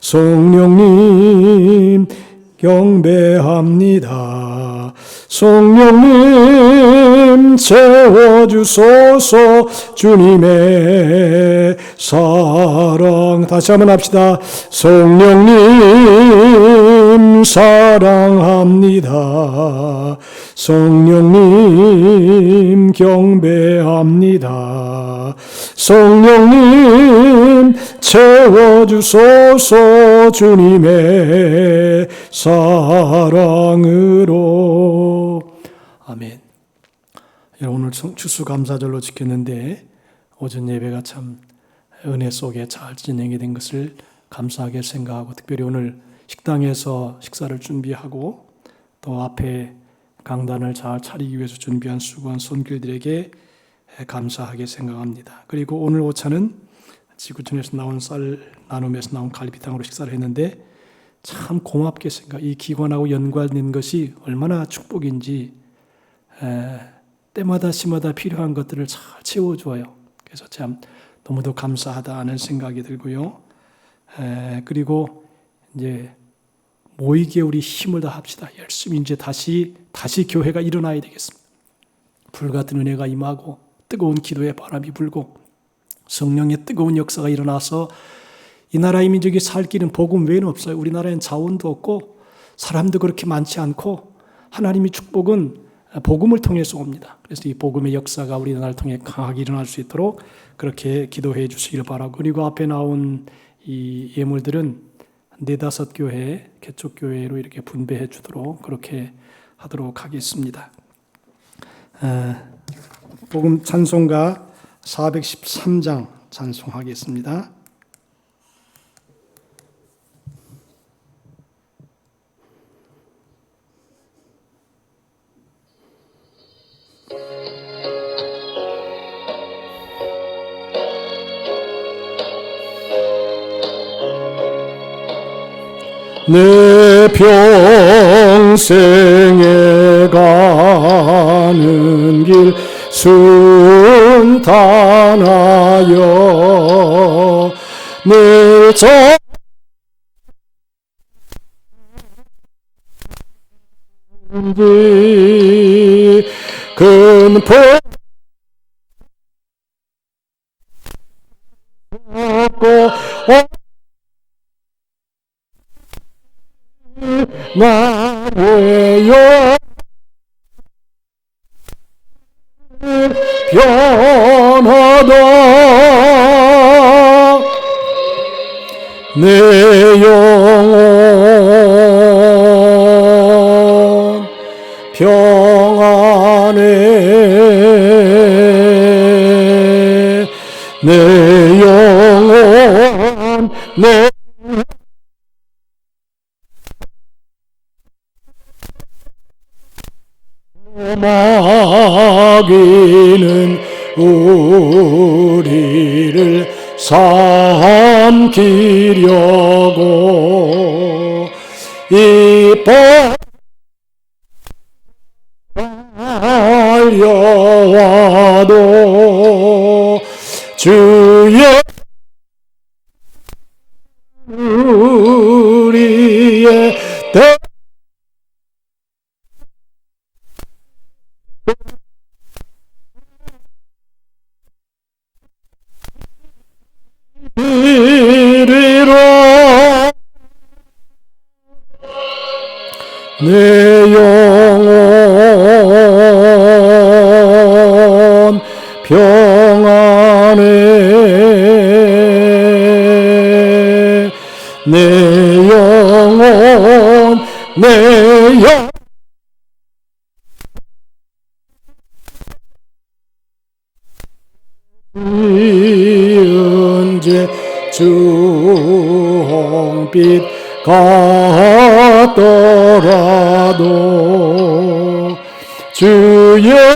성령님 경배합니다. 성령님 채워주소서. 주님의 사랑 다시 한번 합시다. 성령님 주님 사랑합니다. 성령님 경배합니다. 성령님 채워주소서 주님의 사랑으로. 아멘. 오늘 추수감사절로 지켰는데 오전 예배가 참 은혜 속에 잘 진행이 된 것을 감사하게 생각하고, 특별히 오늘 식당에서 식사를 준비하고 또 앞에 강단을 잘 차리기 위해서 준비한 수고한 손길들에게 감사하게 생각합니다. 그리고 오늘 오차는 지구촌에서 나온 쌀 나눔에서 나온 갈비탕으로 식사를 했는데 참 고맙게 이 기관하고 연관된 것이 얼마나 축복인지, 때마다 시마다 필요한 것들을 잘 채워줘요. 그래서 참 너무도 감사하다는 생각이 들고요. 그리고 이제 모이기에 우리 힘을 다합시다. 열심히 이제 다시 교회가 일어나야 되겠습니다. 불같은 은혜가 임하고 뜨거운 기도의 바람이 불고 성령의 뜨거운 역사가 일어나서 이 나라의 민족이 살 길은 복음 외에는 없어요. 우리나라엔 자원도 없고 사람도 그렇게 많지 않고 하나님의 축복은 복음을 통해서 옵니다. 그래서 이 복음의 역사가 우리나라를 통해 강하게 일어날 수 있도록 그렇게 기도해 주시길 바라고, 그리고 앞에 나온 이 예물들은 4-5 교회, 개척교회로 이렇게 분배해 주도록 그렇게 하도록 하겠습니다. 복음 찬송가 413장 찬송하겠습니다. 내 평생에 가는 길 순탄하여 늘 전지 근포 나의 변하다 내 영혼 평안해 내 영혼 내 마귀는 우리를 삼키려고 달려와도 주의 우리의 이리로 내 영혼 평안해 내 영혼 내 영혼 언제 주홍빛 같더라도 주의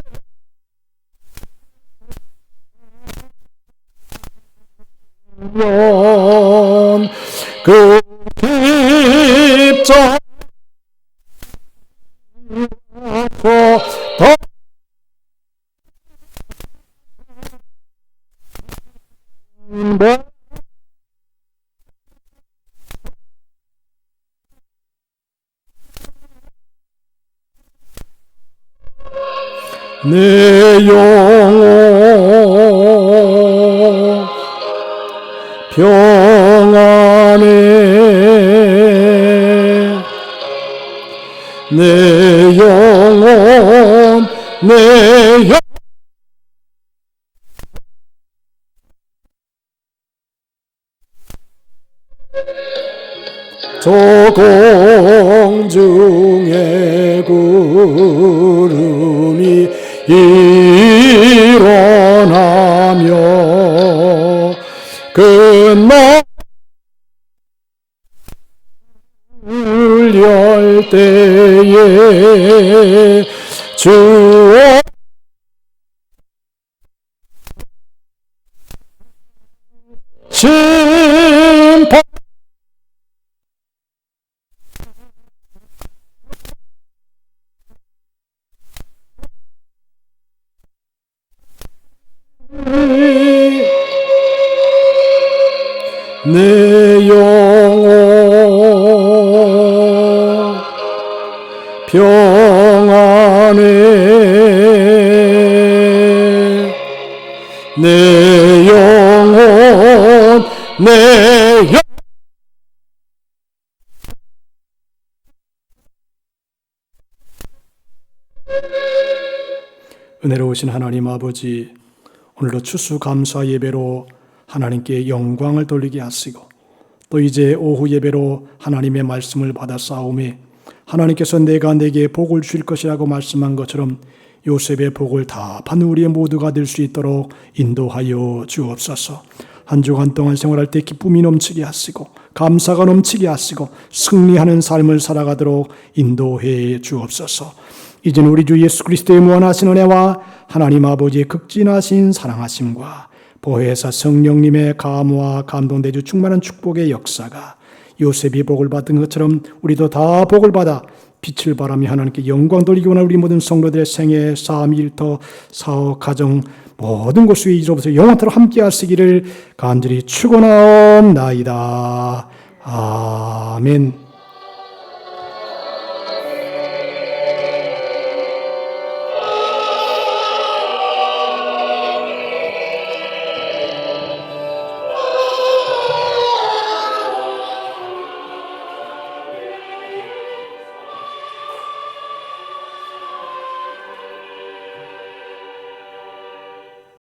그 십자가 더 내 영혼 평안해 내 영혼 내 영 조공중에 구름이 일어나며 끝나 열 때에 주어 심판 내 영혼 평안해 내 영혼 내 영혼 은혜로우신 하나님 아버지, 오늘도 추수감사 예배로 하나님께 영광을 돌리게 하시고 또 이제 오후 예배로 하나님의 말씀을 받아 싸우매 하나님께서 내가 내게 복을 주실 것이라고 말씀한 것처럼 요셉의 복을 다 받는 우리의 모두가 될 수 있도록 인도하여 주옵소서. 한 주간 동안 생활할 때 기쁨이 넘치게 하시고 감사가 넘치게 하시고 승리하는 삶을 살아가도록 인도해 주옵소서. 이제는 우리 주 예수 그리스도의 무한하신 은혜와 하나님 아버지의 극진하신 사랑하심과 보혜사 성령님의 감화 감동되주 충만한 축복의 역사가 요셉이 복을 받은 것처럼 우리도 다 복을 받아 빛을 바라며 하나님께 영광 돌리기 원하는 우리 모든 성도들의 생애, 삶, 일터, 사업, 가정 모든 곳에 이로부터 영원토록 함께 하시기를 간절히 축원하옵나이다. 아멘.